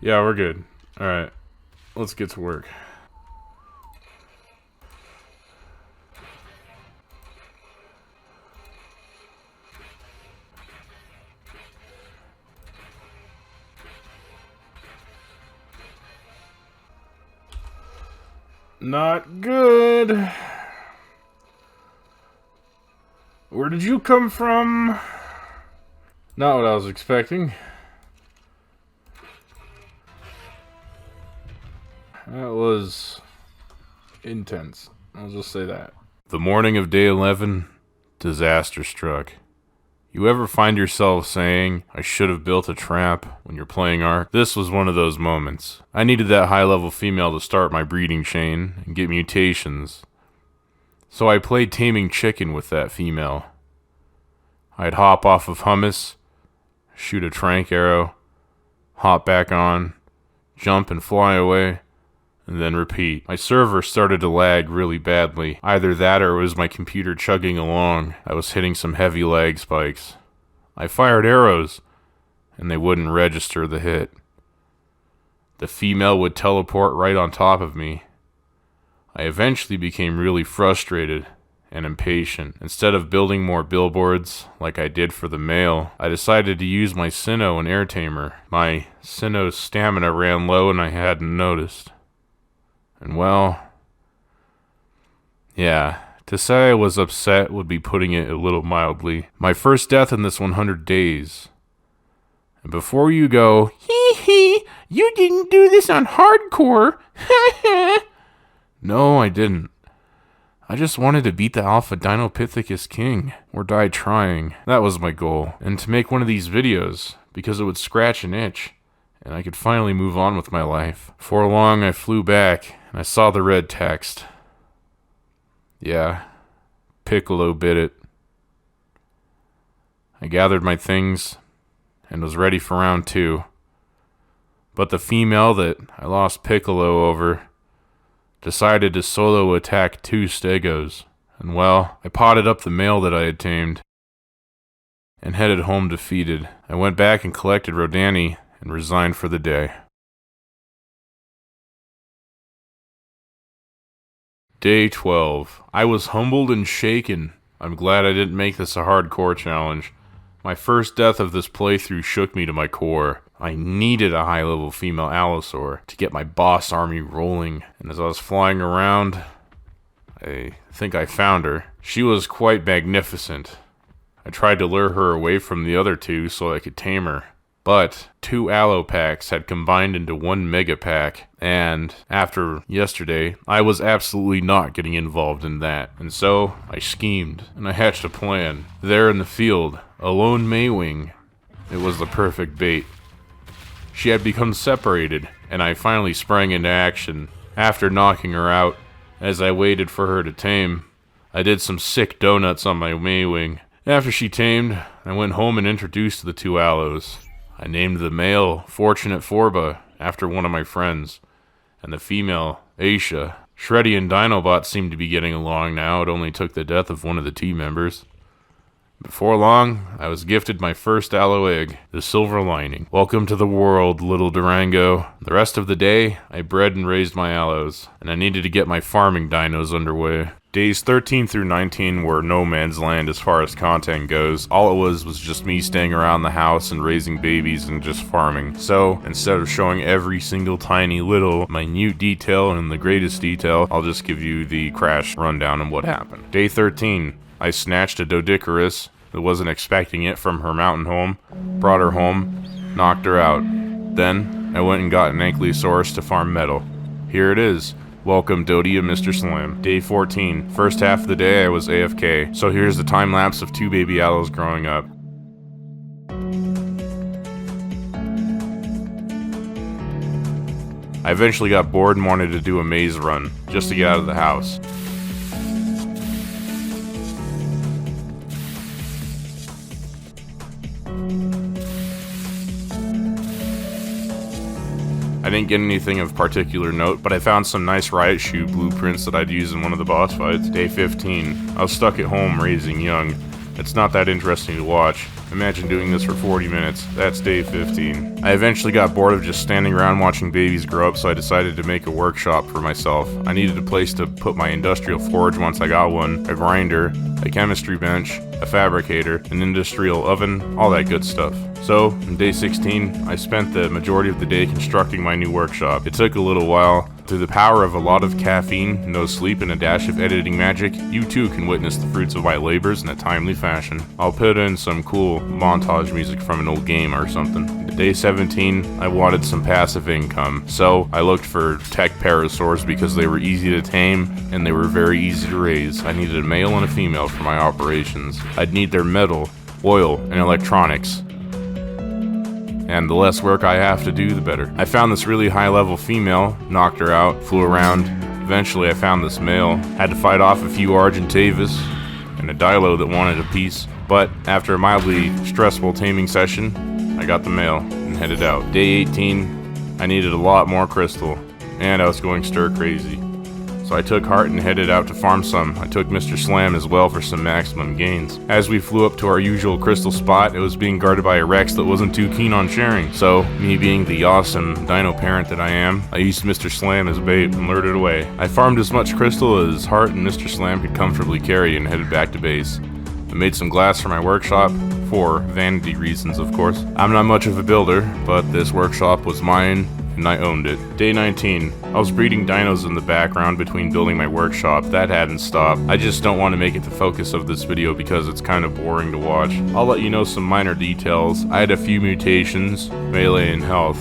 Yeah, we're good. Alright. Let's get to work. Not good. Where did you come from? Not what I was expecting. That was intense. I'll just say that. The morning of day 11, disaster struck. You ever find yourself saying, I should have built a trap when you're playing Ark? This was one of those moments. I needed that high-level female to start my breeding chain and get mutations. So I played taming chicken with that female. I'd hop off of hummus, shoot a trank arrow, hop back on, jump and fly away, and then repeat. My server started to lag really badly. Either that or it was my computer chugging along. I was hitting some heavy lag spikes. I fired arrows, and they wouldn't register the hit. The female would teleport right on top of me. I eventually became really frustrated and impatient. Instead of building more billboards like I did for the male, I decided to use my Sinnoh and Air Tamer. My Sinnoh's stamina ran low and I hadn't noticed. And well, yeah, to say I was upset would be putting it a little mildly. My first death in this 100 days. And before you go, hee hee, you didn't do this on hardcore. No, I didn't. I just wanted to beat the Alpha Dinopithecus King, or die trying. That was my goal. And to make one of these videos, because it would scratch an itch, and I could finally move on with my life. For long, I flew back, and I saw the red text. Yeah, Piccolo bit it. I gathered my things, and was ready for round 2. But the female that I lost Piccolo over decided to solo attack 2 Stegos, and well, I potted up the male that I had tamed, and headed home defeated. I went back and collected Rodani, and resigned for the day. Day 12. I was humbled and shaken. I'm glad I didn't make this a hardcore challenge. My first death of this playthrough shook me to my core. I needed a high-level female Allosaur to get my boss army rolling, and as I was flying around, I think I found her. She was quite magnificent. I tried to lure her away from the other 2 so I could tame her. But 2 Allo packs had combined into 1 Mega Pack, and after yesterday, I was absolutely not getting involved in that. And so, I schemed, and I hatched a plan. There in the field, a lone Maywing. It was the perfect bait. She had become separated, and I finally sprang into action. After knocking her out, as I waited for her to tame, I did some sick donuts on my Maywing. After she tamed, I went home and introduced the 2 Allos. I named the male Fortunate Forba after one of my friends, and the female Aisha. Shreddy and Dinobot seemed to be getting along now. It only took the death of one of the team members. Before long, I was gifted my first Allo egg, the Silver Lining. Welcome to the world, little Durango. The rest of the day, I bred and raised my Allos, and I needed to get my farming dinos underway. Days 13 through 19 were no man's land as far as content goes. All it was just me staying around the house and raising babies and just farming. So, instead of showing every single tiny little minute detail and the greatest detail, I'll just give you the crash rundown of what happened. Day 13, I snatched a Doedicurus that wasn't expecting it from her mountain home, brought her home, knocked her out. Then, I went and got an Ankylosaurus to farm metal. Here it is. Welcome, Dodie and Mr. Slam. Day 14. First half of the day I was AFK, so here's the time lapse of 2 baby Allos growing up. I eventually got bored and wanted to do a maze run, just to get out of the house. I didn't get anything of particular note, but I found some nice riot shoe blueprints that I'd use in one of the boss fights. Day 15. I was stuck at home raising young. It's not that interesting to watch. Imagine doing this for 40 minutes. That's day 15. I eventually got bored of just standing around watching babies grow up, so I decided to make a workshop for myself. I needed a place to put my industrial forge once I got one, a grinder, a chemistry bench, a fabricator, an industrial oven, all that good stuff. So, on day 16, I spent the majority of the day constructing my new workshop. It took a little while. Through the power of a lot of caffeine, no sleep, and a dash of editing magic, you too can witness the fruits of my labors in a timely fashion. I'll put in some cool montage music from an old game or something. Day 17, I wanted some passive income, so I looked for tech parasaurs because they were easy to tame and they were very easy to raise. I needed a male and a female for my operations. I'd need their metal, oil, and electronics. And the less work I have to do, the better. I found this really high-level female, knocked her out, flew around. Eventually I found this male, had to fight off a few Argentavis and a Dilo that wanted a piece. But after a mildly stressful taming session, I got the male and headed out. Day 18, I needed a lot more crystal, and I was going stir crazy. So I took heart and headed out to farm some. I took Mr. Slam as well for some maximum gains. As we flew up to our usual crystal spot, it was being guarded by a Rex that wasn't too keen on sharing. So, me being the awesome dino parent that I am, I used Mr. Slam as bait and lured it away. I farmed as much crystal as Heart and Mr. Slam could comfortably carry and headed back to base. I made some glass for my workshop, for vanity reasons of course. I'm not much of a builder, but this workshop was mine and I owned it. Day 19. I was breeding dinos in the background between building my workshop. That hadn't stopped. I just don't want to make it the focus of this video because it's kind of boring to watch. I'll let you know some minor details. I had a few mutations, melee and health.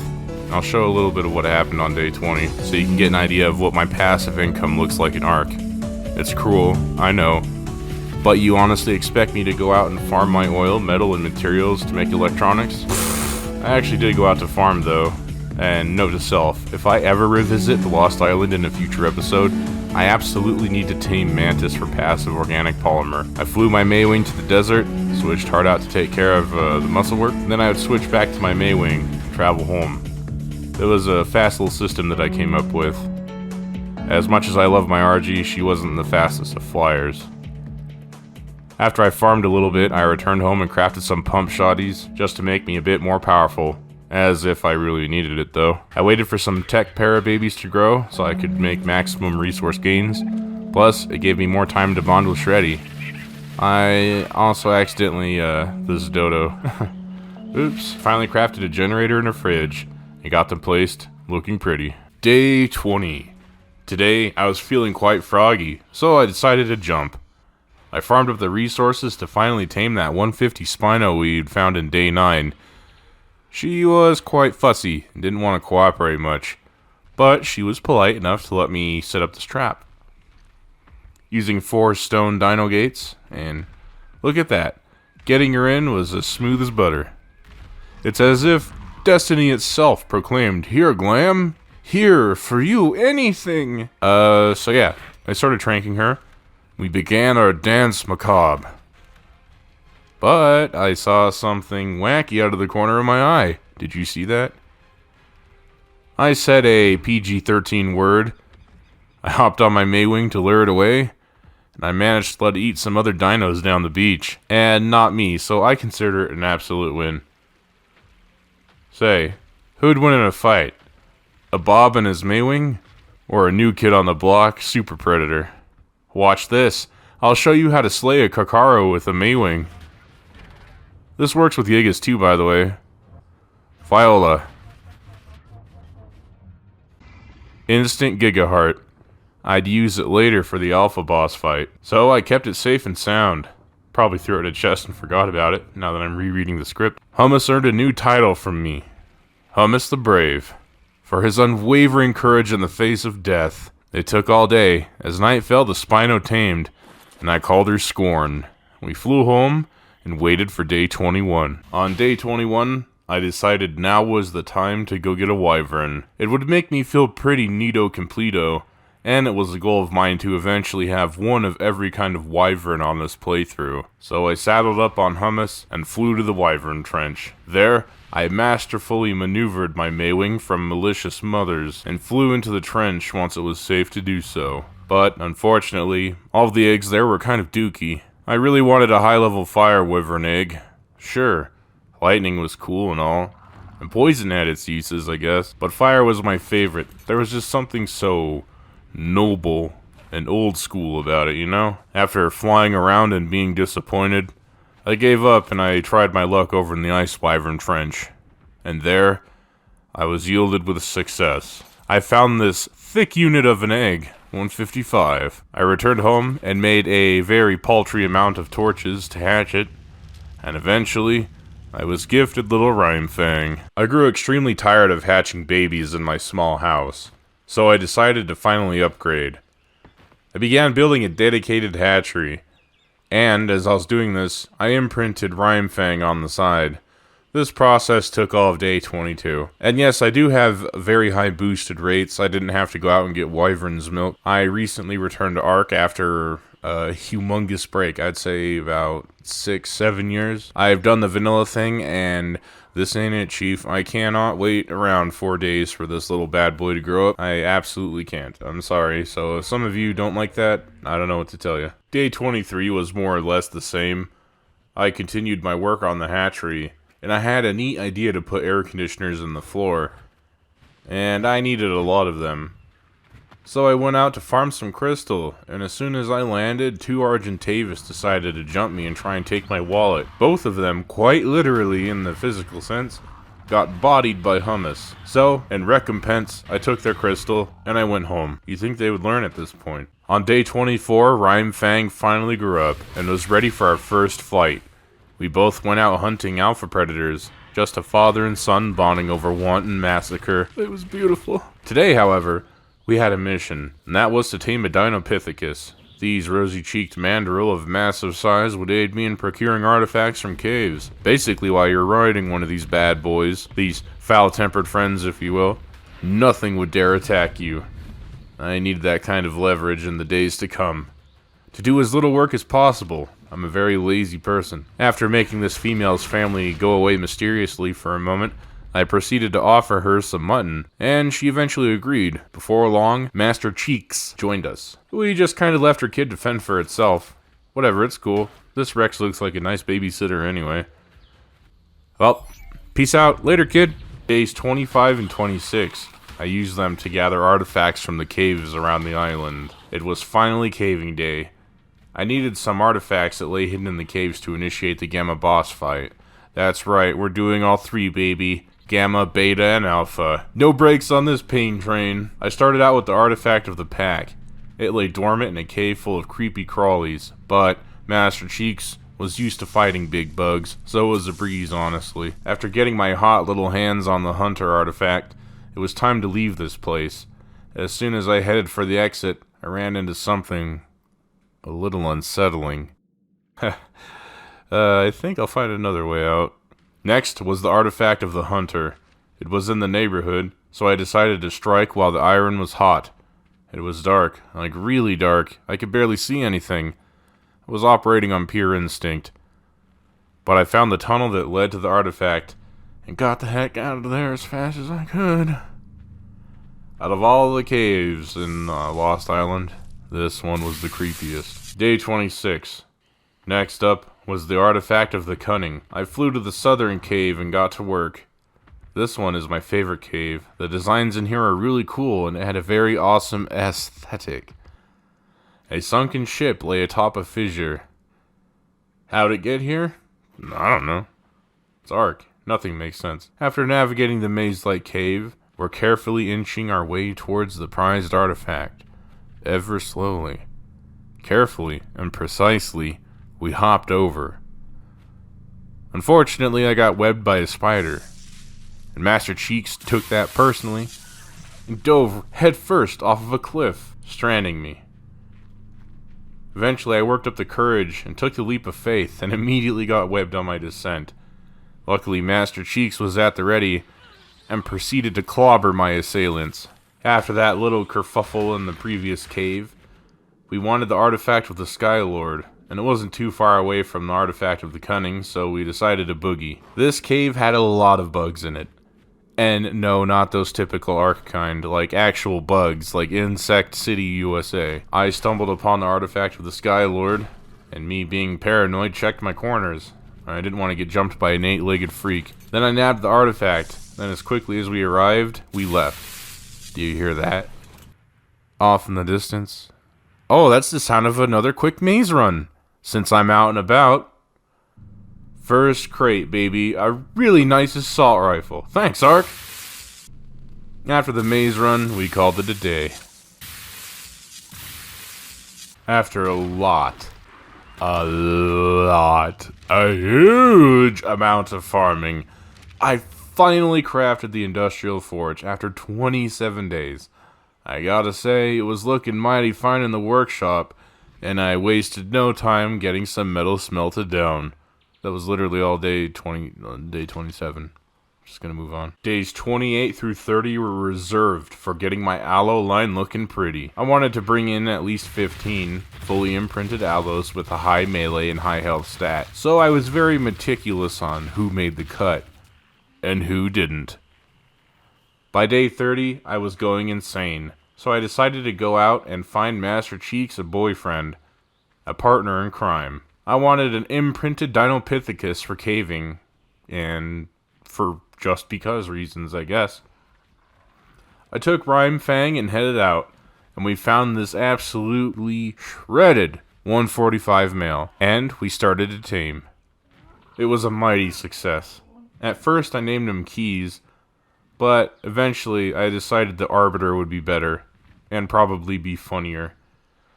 I'll show a little bit of what happened on day 20 so you can get an idea of what my passive income looks like in Ark. It's cruel, I know. But you honestly expect me to go out and farm my oil, metal, and materials to make electronics? I actually did go out to farm though. And note to self, if I ever revisit the Lost Island in a future episode, I absolutely need to tame Mantis for passive organic polymer. I flew my Maywing to the desert, switched Heart out to take care of the muscle work, and then I would switch back to my Maywing and travel home. It was a fast little system that I came up with. As much as I love my RG, she wasn't the fastest of flyers. After I farmed a little bit, I returned home and crafted some pump shotties just to make me a bit more powerful. As if I really needed it though. I waited for some tech para babies to grow so I could make maximum resource gains. Plus, it gave me more time to bond with Shreddy. I also accidentally, this dodo. Oops. Finally crafted a generator and a fridge and got them placed, looking pretty. Day 20. Today, I was feeling quite froggy, so I decided to jump. I farmed up the resources to finally tame that 150 Spino weed found in day 9. She was quite fussy and didn't want to cooperate much, but she was polite enough to let me set up this trap. Using 4 stone dino gates, and look at that, getting her in was as smooth as butter. It's as if destiny itself proclaimed, "Here, Glam, here, for you, anything." So yeah, I started tranking her. We began our dance macabre. But I saw something wacky out of the corner of my eye. Did you see that? I said a PG-13 word. I hopped on my Maywing to lure it away, and I managed to let it eat some other dinos down the beach. And not me, so I consider it an absolute win. Say, who'd win in a fight? A Bob and his Maywing? Or a new kid on the block, Super Predator? Watch this. I'll show you how to slay a Kakaro with a Maywing. This works with Yegas too, by the way. Viola. Instant Gigaheart. I'd use it later for the Alpha boss fight. So I kept it safe and sound. Probably threw it in a chest and forgot about it, now that I'm rereading the script. Hummus earned a new title from me. Hummus the Brave. For his unwavering courage in the face of death. It took all day. As night fell, the Spino tamed, and I called her Scorn. We flew home and waited for day 21. On day 21, I decided now was the time to go get a wyvern. It would make me feel pretty neato completo, and it was a goal of mine to eventually have one of every kind of wyvern on this playthrough. So I saddled up on Hummus and flew to the wyvern trench. There, I masterfully maneuvered my Maywing from malicious mothers and flew into the trench once it was safe to do so. But, unfortunately, all of the eggs there were kind of dookie. I really wanted a high-level fire wyvern egg. Sure, lightning was cool and all, and poison had its uses, I guess, but fire was my favorite. There was just something so noble and old school about it, you know? After flying around and being disappointed, I gave up and I tried my luck over in the Ice Wyvern Trench. And there, I was yielded with success. I found this thick unit of an egg, 155. I returned home and made a very paltry amount of torches to hatch it, and eventually, I was gifted little Rhymefang. I grew extremely tired of hatching babies in my small house, so I decided to finally upgrade. I began building a dedicated hatchery. And as I was doing this, I imprinted Rhymefang on the side. This process took all of day 22. And yes, I do have very high boosted rates. I didn't have to go out and get Wyvern's milk. I recently returned to Ark after a humongous break. I'd say about 6-7 years. I've done the vanilla thing, and this ain't it, Chief. I cannot wait around 4 days for this little bad boy to grow up. I absolutely can't. I'm sorry. So if some of you don't like that, I don't know what to tell you. Day 23 was more or less the same. I continued my work on the hatchery, and I had a neat idea to put air conditioners in the floor, and I needed a lot of them. So I went out to farm some crystal, and as soon as I landed, 2 Argentavis decided to jump me and try and take my wallet. Both of them, quite literally in the physical sense, got bodied by hummus. So, in recompense, I took their crystal, and I went home. You'd think they would learn at this point. On day 24, Rhymefang finally grew up, and was ready for our first flight. We both went out hunting alpha predators, just a father and son bonding over wanton massacre. It was beautiful. Today, however, we had a mission, and that was to tame a Dinopithecus. These rosy-cheeked mandrill of massive size would aid me in procuring artifacts from caves. Basically, while you're riding one of these bad boys, these foul-tempered friends, if you will, nothing would dare attack you. I needed that kind of leverage in the days to come. To do as little work as possible. I'm a very lazy person. After making this female's family go away mysteriously for a moment, I proceeded to offer her some mutton, and she eventually agreed. Before long, Master Cheeks joined us. We just kind of left her kid to fend for itself. Whatever, it's cool. This Rex looks like a nice babysitter anyway. Well, peace out. Later, kid. Days 25 and 26. I used them to gather artifacts from the caves around the island. It was finally caving day. I needed some artifacts that lay hidden in the caves to initiate the Gamma boss fight. That's right, we're doing all 3, baby. Gamma, Beta, and Alpha. No brakes on this pain train. I started out with the artifact of the pack. It lay dormant in a cave full of creepy crawlies, but Master Cheeks was used to fighting big bugs, so it was a breeze, honestly. After getting my hot little hands on the Hunter artifact, it was time to leave this place. As soon as I headed for the exit, I ran into something a little unsettling. I think I'll find another way out. Next was the artifact of the Hunter. It was in the neighborhood, so I decided to strike while the iron was hot. It was dark, like really dark. I could barely see anything. I was operating on pure instinct. But I found the tunnel that led to the artifact, and got the heck out of there as fast as I could. Out of all the caves in Lost Island, this one was the creepiest. Day 26. Next up was the artifact of the Cunning. I flew to the southern cave and got to work. This one is my favorite cave. The designs in here are really cool, and it had a very awesome aesthetic. A sunken ship lay atop a fissure. How'd it get here? I don't know. It's Ark. Nothing makes sense. After navigating the maze-like cave, we're carefully inching our way towards the prized artifact. Ever slowly, carefully, and precisely, we hopped over. Unfortunately, I got webbed by a spider, and Master Cheeks took that personally and dove headfirst off of a cliff, stranding me. Eventually, I worked up the courage and took the leap of faith and immediately got webbed on my descent. Luckily, Master Cheeks was at the ready and proceeded to clobber my assailants. After that little kerfuffle in the previous cave, we wanted the artifact of the Sky Lord, and it wasn't too far away from the artifact of the Cunning, so we decided to boogie. This cave had a lot of bugs in it. And no, not those typical Ark kind, like actual bugs, like Insect City, USA. I stumbled upon the artifact of the Sky Lord, and me being paranoid checked my corners. I didn't want to get jumped by an 8-legged freak. Then I nabbed the artifact, then as quickly as we arrived, we left. Do you hear that? Off in the distance. Oh, that's the sound of another quick maze run. Since I'm out and about. First crate, baby. A really nice assault rifle. Thanks, Ark. After the maze run, we called it a day. After a huge amount of farming, I finally crafted the Industrial Forge after 27 days. I gotta say, it was looking mighty fine in the workshop, and I wasted no time getting some metal smelted down. That was literally all day 27. Just gonna move on. Days 28 through 30 were reserved for getting my aloe line looking pretty. I wanted to bring in at least 15 fully imprinted aloes with a high melee and high health stat, so I was very meticulous on who made the cut and who didn't. By day 30, I was going insane, so I decided to go out and find Master Cheeks a boyfriend, a partner in crime. I wanted an imprinted Dinopithecus for caving, and for just because reasons, I guess. I took Rhyme Fang and headed out, and we found this absolutely shredded 145 male, and we started to tame. It was a mighty success. At first I named him Keys, but eventually I decided the Arbiter would be better, and probably be funnier.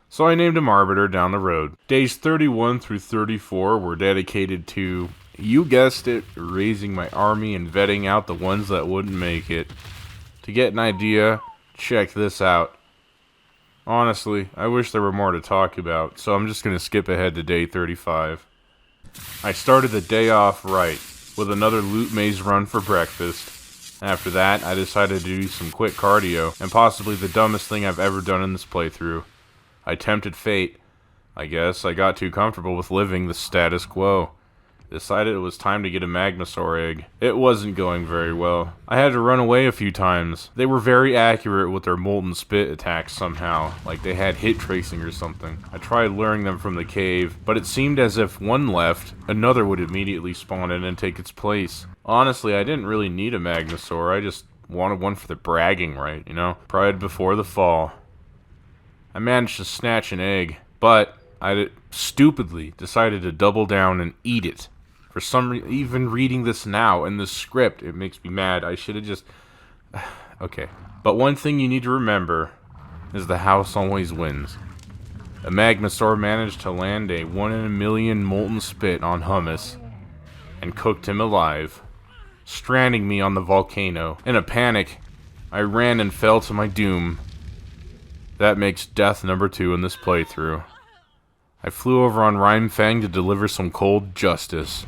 So I named him Arbiter down the road. Days 31 through 34 were dedicated to, you guessed it, raising my army and vetting out the ones that wouldn't make it. To get an idea, check this out. Honestly, I wish there were more to talk about, so I'm just going to skip ahead to day 35. I started the day off right, with another loot maze run for breakfast. After that, I decided to do some quick cardio, and possibly the dumbest thing I've ever done in this playthrough. I tempted fate. I guess I got too comfortable with living the status quo. Decided it was time to get a Magmasaur egg. It wasn't going very well. I had to run away a few times. They were very accurate with their molten spit attacks somehow, like they had hit tracing or something. I tried luring them from the cave, but it seemed as if one left, another would immediately spawn in and take its place. Honestly, I didn't really need a Magmasaur, I just wanted one for the bragging right, you know? Pride before the fall. I managed to snatch an egg, but I stupidly decided to double down and eat it. For some reason, even reading this now in the script, it makes me mad. I should have just... Okay. But one thing you need to remember is the house always wins. A Magmasaur managed to land a 1 in a million molten spit on Hummus and cooked him alive, stranding me on the volcano. In a panic, I ran and fell to my doom. That makes death number 2 in this playthrough. I flew over on Rhyme Fang to deliver some cold justice,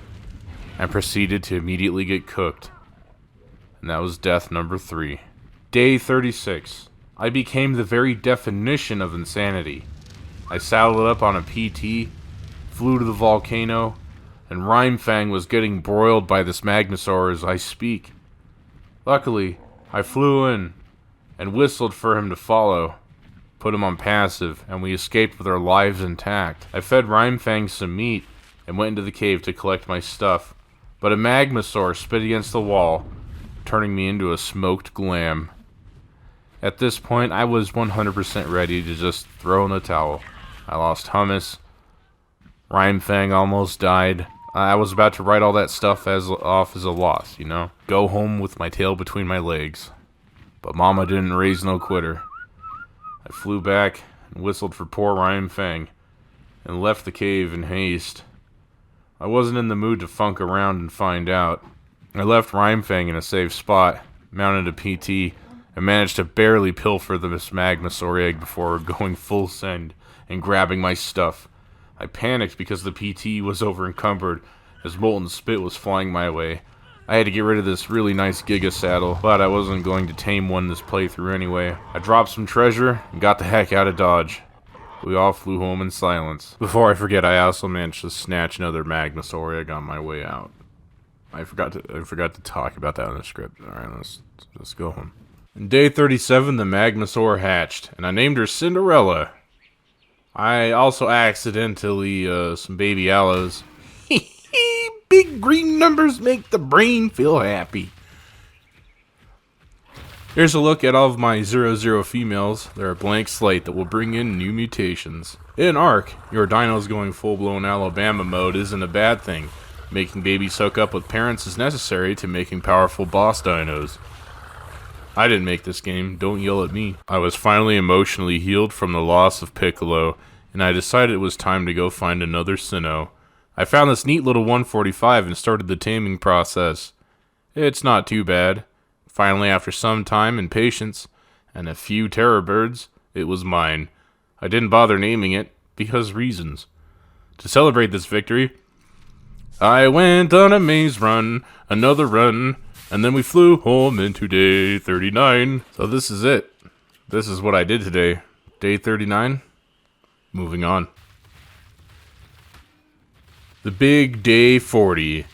and proceeded to immediately get cooked. And that was death number 3. Day 36. I became the very definition of insanity. I saddled up on a PT, flew to the volcano, and Rhyme Fang was getting broiled by this Magmasaur as I speak. Luckily, I flew in and whistled for him to follow. Put him on passive, and we escaped with our lives intact. I fed Rhyme Fang some meat and went into the cave to collect my stuff, but a Magmasaur spit against the wall, turning me into a smoked glam. At this point, I was 100% ready to just throw in the towel. I lost Hummus. Rhyme Fang almost died. I was about to write all that stuff off as a loss, you know? Go home with my tail between my legs. But Mama didn't raise no quitter. I flew back and whistled for poor Rhyme Fang, and left the cave in haste. I wasn't in the mood to funk around and find out. I left Rhyme Fang in a safe spot, mounted a PT, and managed to barely pilfer the Magmasaur egg before going full send and grabbing my stuff. I panicked because the PT was over encumbered as molten spit was flying my way. I had to get rid of this really nice Giga saddle, but I wasn't going to tame one this playthrough anyway. I dropped some treasure and got the heck out of Dodge. We all flew home in silence. Before I forget, I also managed to snatch another Magmasaur egg on my way out. I forgot to talk about that in the script. Alright, let's go home. In day 37, the Magmasaur hatched, and I named her Cinderella. I also accidentally, some baby aloes. Big green numbers make the brain feel happy. Here's a look at all of my 00 females. They're a blank slate that will bring in new mutations. In Ark, your dinos going full-blown Alabama mode isn't a bad thing. Making babies hook up with parents is necessary to making powerful boss dinos. I didn't make this game, don't yell at me. I was finally emotionally healed from the loss of Piccolo, and I decided it was time to go find another Sinnoh. I found this neat little 145 and started the taming process. It's not too bad. Finally, after some time and patience, and a few terror birds, it was mine. I didn't bother naming it, because reasons. To celebrate this victory, I went on a maze run, another run, and then we flew home into day 39. So this is it. This is what I did today. Day 39. Moving on. The big day 40.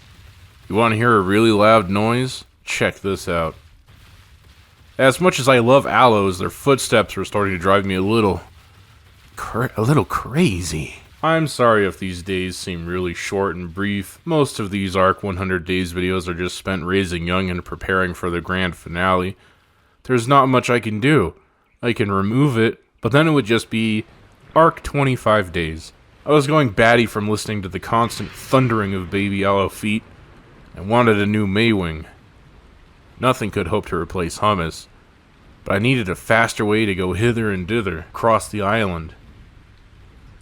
You want to hear a really loud noise? Check this out. As much as I love aloes, their footsteps are starting to drive me a little crazy. I'm sorry if these days seem really short and brief. Most of these ARK 100 Days videos are just spent raising young and preparing for the grand finale. There's not much I can do. I can remove it, but then it would just be ARK 25 Days. I was going batty from listening to the constant thundering of baby aloe feet. I wanted a new Maywing. Nothing could hope to replace hummus, but I needed a faster way to go hither and dither across the island.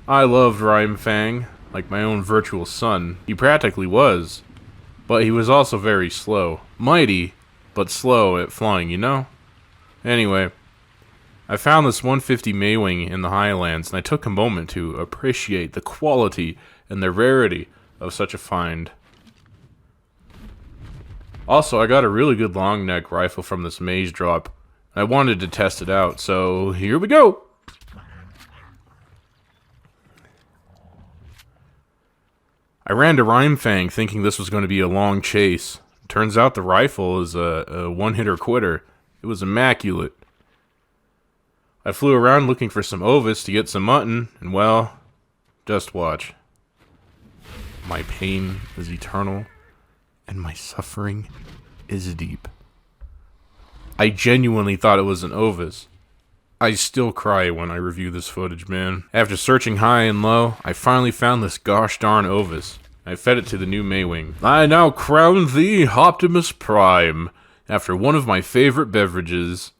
I loved Rhymefang, like my own virtual son. He practically was, but he was also very slow. Mighty, but slow at flying, you know? Anyway, I found this 150 Maywing in the Highlands, and I took a moment to appreciate the quality and the rarity of such a find. Also, I got a really good long neck rifle from this maze drop. I wanted to test it out, so here we go! I ran to Rhymefang thinking this was going to be a long chase. Turns out the rifle is a one-hitter quitter. It was immaculate. I flew around looking for some ovis to get some mutton, and well, just watch. My pain is eternal, and my suffering is deep. I genuinely thought it was an ovis. I still cry when I review this footage, man. After searching high and low, I finally found this gosh darn ovis. I fed it to the new Maywing. I now crown thee Optimus Prime, after one of my favorite beverages.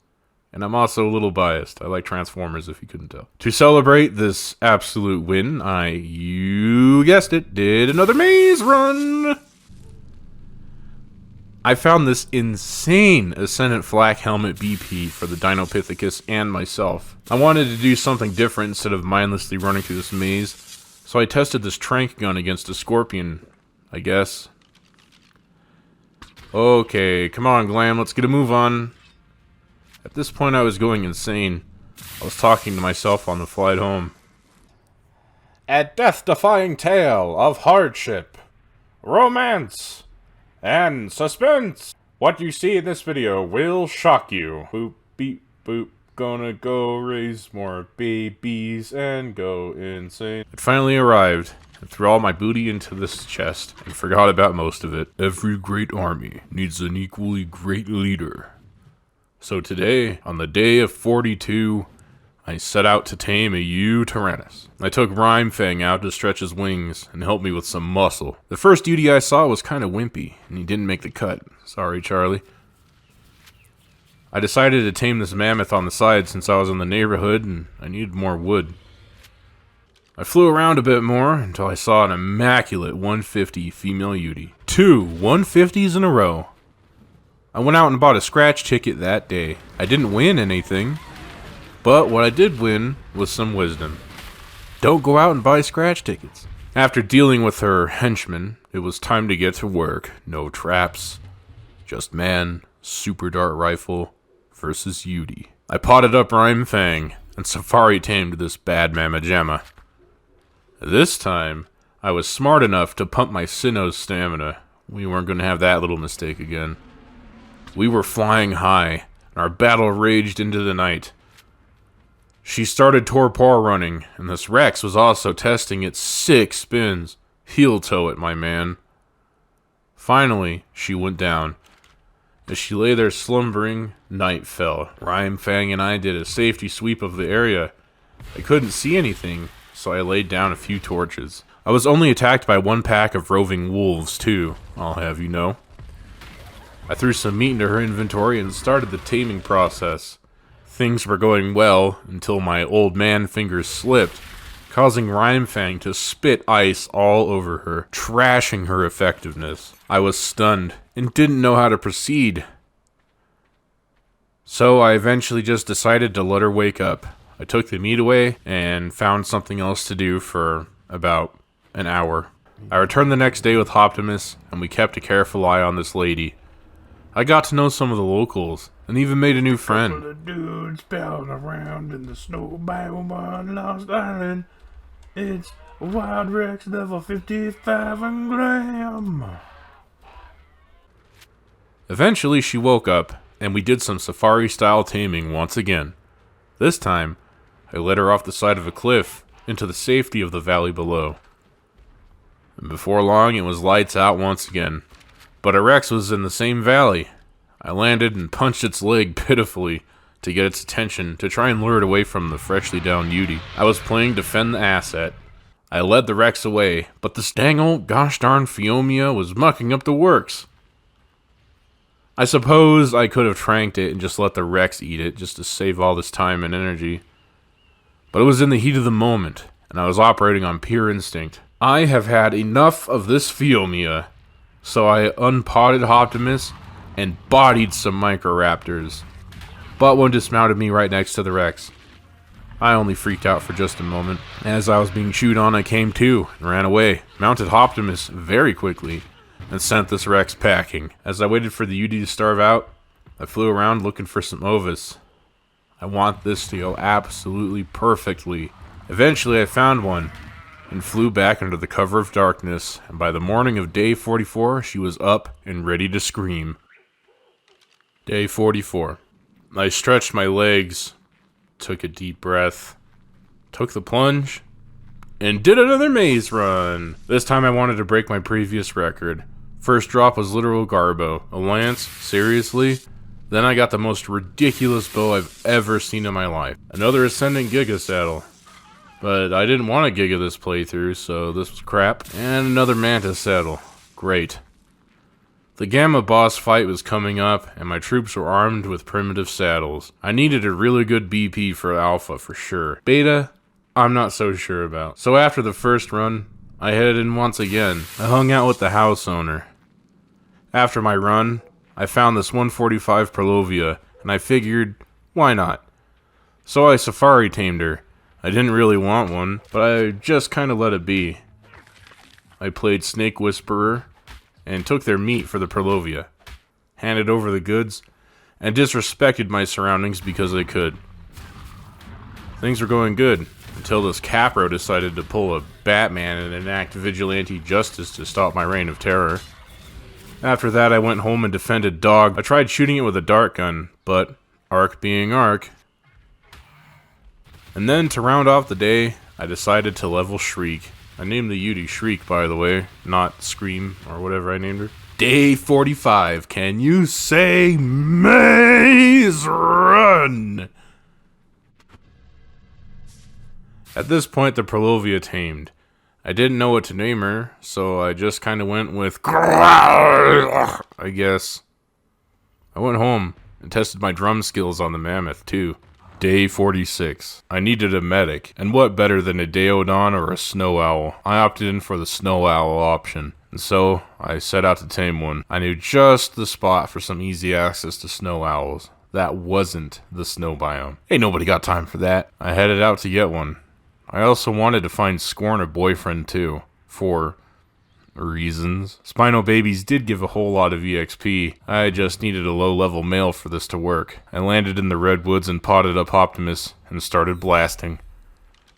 And I'm also a little biased. I like Transformers, if you couldn't tell. To celebrate this absolute win, you guessed it, did another maze run! I found this insane Ascendant Flak Helmet BP for the Dinopithecus and myself. I wanted to do something different instead of mindlessly running through this maze, so I tested this trank gun against a scorpion, I guess. Okay, come on, Glam, let's get a move on. At this point, I was going insane. I was talking to myself on the flight home. A death-defying tale of hardship, romance, and suspense. What you see in this video will shock you. Boop, beep, boop. Gonna go raise more babies and go insane. It finally arrived. I threw all my booty into this chest and forgot about most of it. Every great army needs an equally great leader. So today, on the day of 42, I set out to tame a Tyrannus. I took Rhymefang out to stretch his wings and help me with some muscle. The first duty I saw was kinda wimpy, and he didn't make the cut. Sorry, Charlie. I decided to tame this mammoth on the side since I was in the neighborhood and I needed more wood. I flew around a bit more until I saw an immaculate 150 female Yudi. 2 150s in a row. I went out and bought a scratch ticket that day. I didn't win anything, but what I did win was some wisdom. Don't go out and buy scratch tickets. After dealing with her henchmen, it was time to get to work. No traps, just man, super dart rifle versus Yudi. I potted up Rhymefang and safari tamed this bad Mamma Jamma. This time, I was smart enough to pump my Sinnoh's stamina. We weren't going to have that little mistake again. We were flying high, and our battle raged into the night. She started torpor running, and this Rex was also testing its 6 spins. Heel toe it, my man. Finally, she went down. As she lay there slumbering, night fell. Rhymefang and I did a safety sweep of the area. I couldn't see anything, so I laid down a few torches. I was only attacked by one pack of roving wolves, too, I'll have you know. I threw some meat into her inventory and started the taming process. Things were going well until my old man fingers slipped, causing Rhymefang to spit ice all over her, trashing her effectiveness. I was stunned and didn't know how to proceed. So I eventually just decided to let her wake up. I took the meat away and found something else to do for about an hour. I returned the next day with Optimus, and we kept a careful eye on this lady. I got to know some of the locals, and even made a new friend. The dudes spelling around in the snow biome on Lost Island. It's Wild Rex level 55 and Graham. Eventually, she woke up, and we did some safari-style taming once again. This time, I led her off the side of a cliff into the safety of the valley below. And before long, it was lights out once again. But a Rex was in the same valley. I landed and punched its leg pitifully to get its attention to try and lure it away from the freshly downed Yudi. I was playing defend the asset. I led the Rex away, but this dang old gosh darn Phiomia was mucking up the works. I suppose I could have tranked it and just let the Rex eat it, just to save all this time and energy. But it was in the heat of the moment, and I was operating on pure instinct. I have had enough of this Phiomia, so I unpotted Optimus and bodied some Microraptors. But one dismounted me right next to the Rex. I only freaked out for just a moment. As I was being chewed on, I came to and ran away, mounted Optimus very quickly, and sent this Rex packing. As I waited for the UD to starve out, I flew around looking for some Ovis. I want this to go absolutely perfectly. Eventually I found one, and flew back under the cover of darkness, and by the morning of day 44, she was up and ready to scream. Day 44. I stretched my legs, took a deep breath, took the plunge, and did another maze run. This time I wanted to break my previous record. First drop was literal Garbo. A lance? Seriously? Then I got the most ridiculous bow I've ever seen in my life. Another Ascendant Giga saddle. But I didn't want a Giga this playthrough, so this was crap. And another Mantis saddle. Great. The Gamma boss fight was coming up, and my troops were armed with primitive saddles. I needed a really good BP for Alpha for sure. Beta, I'm not so sure about. So after the first run, I headed in once again. I hung out with the house owner. After my run, I found this 145 Perlovia, and I figured, why not? So I safari tamed her. I didn't really want one, but I just kinda let it be. I played Snake Whisperer, and took their meat for the Perlovia, handed over the goods, and disrespected my surroundings because I could. Things were going good, until this Capro decided to pull a Batman and enact vigilante justice to stop my reign of terror. After that, I went home and defended Dog. I tried shooting it with a dart gun, but Ark being Ark. And then, to round off the day, I decided to level Shriek. I named the Yudi Shriek, by the way, not Scream, or whatever I named her. Day 45, can you say maze run? At this point, the Perlovia tamed. I didn't know what to name her, so I just kind of went with I guess. I went home and tested my drum skills on the Mammoth, too. Day 46. I needed a medic, and what better than a Daeodon or a Snow Owl? I opted in for the Snow Owl option, and so I set out to tame one. I knew just the spot for some easy access to Snow Owls. That wasn't the snow biome. Ain't nobody got time for that. I headed out to get one. I also wanted to find Scorn a boyfriend too, for reasons. Spino Babies did give a whole lot of EXP. I just needed a low-level male for this to work. I landed in the redwoods and potted up Optimus and started blasting.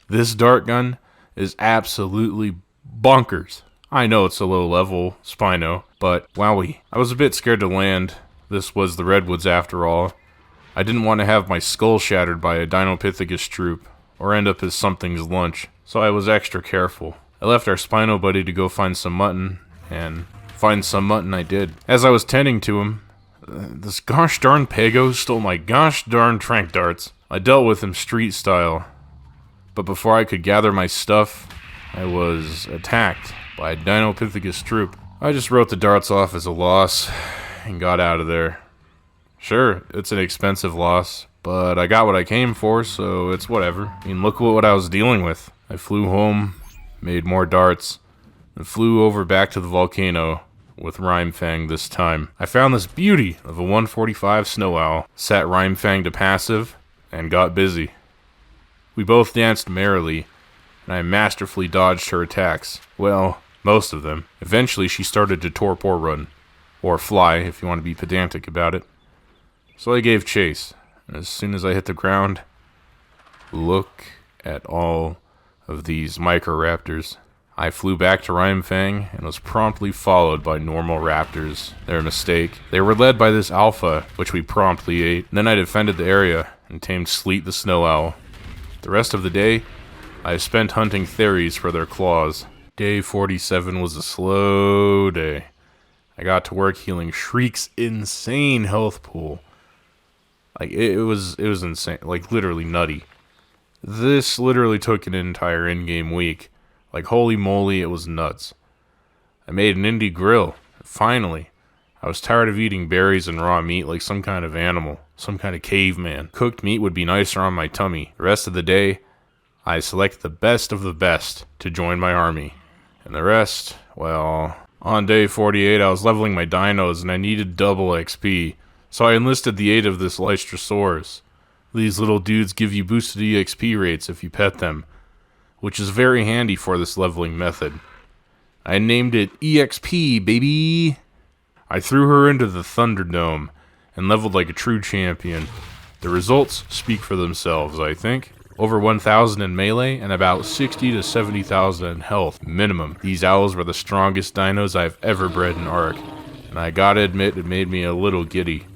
This dart gun is absolutely bonkers. I know it's a low-level Spino, but wowie. I was a bit scared to land. This was the redwoods after all. I didn't want to have my skull shattered by a Dinopithecus troop, or end up as something's lunch, so I was extra careful. I left our Spino buddy to go find some mutton, and find some mutton I did. As I was tending to him, this gosh darn Pago stole my gosh darn trank darts. I dealt with him street style, but before I could gather my stuff, I was attacked by a Dinopithecus troop. I just wrote the darts off as a loss, and got out of there. Sure, it's an expensive loss, but I got what I came for, so it's whatever. I mean, look what I was dealing with. I flew home, made more darts, and flew over back to the volcano with Rhymefang this time. I found this beauty of a 145 Snow Owl, set Rhymefang to passive, and got busy. We both danced merrily, and I masterfully dodged her attacks. Well, most of them. Eventually, she started to torpor run, or fly if you want to be pedantic about it. So I gave chase, and as soon as I hit the ground, look at all of these Microraptors. I flew back to Rhymefang and was promptly followed by normal raptors. Their mistake. They were led by this alpha, which we promptly ate. Then I defended the area and tamed Sleet the Snow Owl. The rest of the day, I spent hunting Theries for their claws. Day 47 was a slow day. I got to work healing Shriek's insane health pool. Like, it was insane. Like, literally nutty. This literally took an entire in-game week. Like, holy moly, it was nuts. I made an indie grill. Finally. I was tired of eating berries and raw meat like some kind of animal. Some kind of caveman. Cooked meat would be nicer on my tummy. The rest of the day, I selected the best of the best to join my army. And the rest, well, on day 48, I was leveling my dinos and I needed double XP. So I enlisted the aid of this Lystrosaurus. These little dudes give you boosted EXP rates if you pet them, which is very handy for this leveling method. I named it EXP, baby! I threw her into the Thunderdome and leveled like a true champion. The results speak for themselves, I think. Over 1,000 in melee and about 60 to 70,000 in health, minimum. These owls were the strongest dinos I've ever bred in Ark, and I gotta admit it made me a little giddy.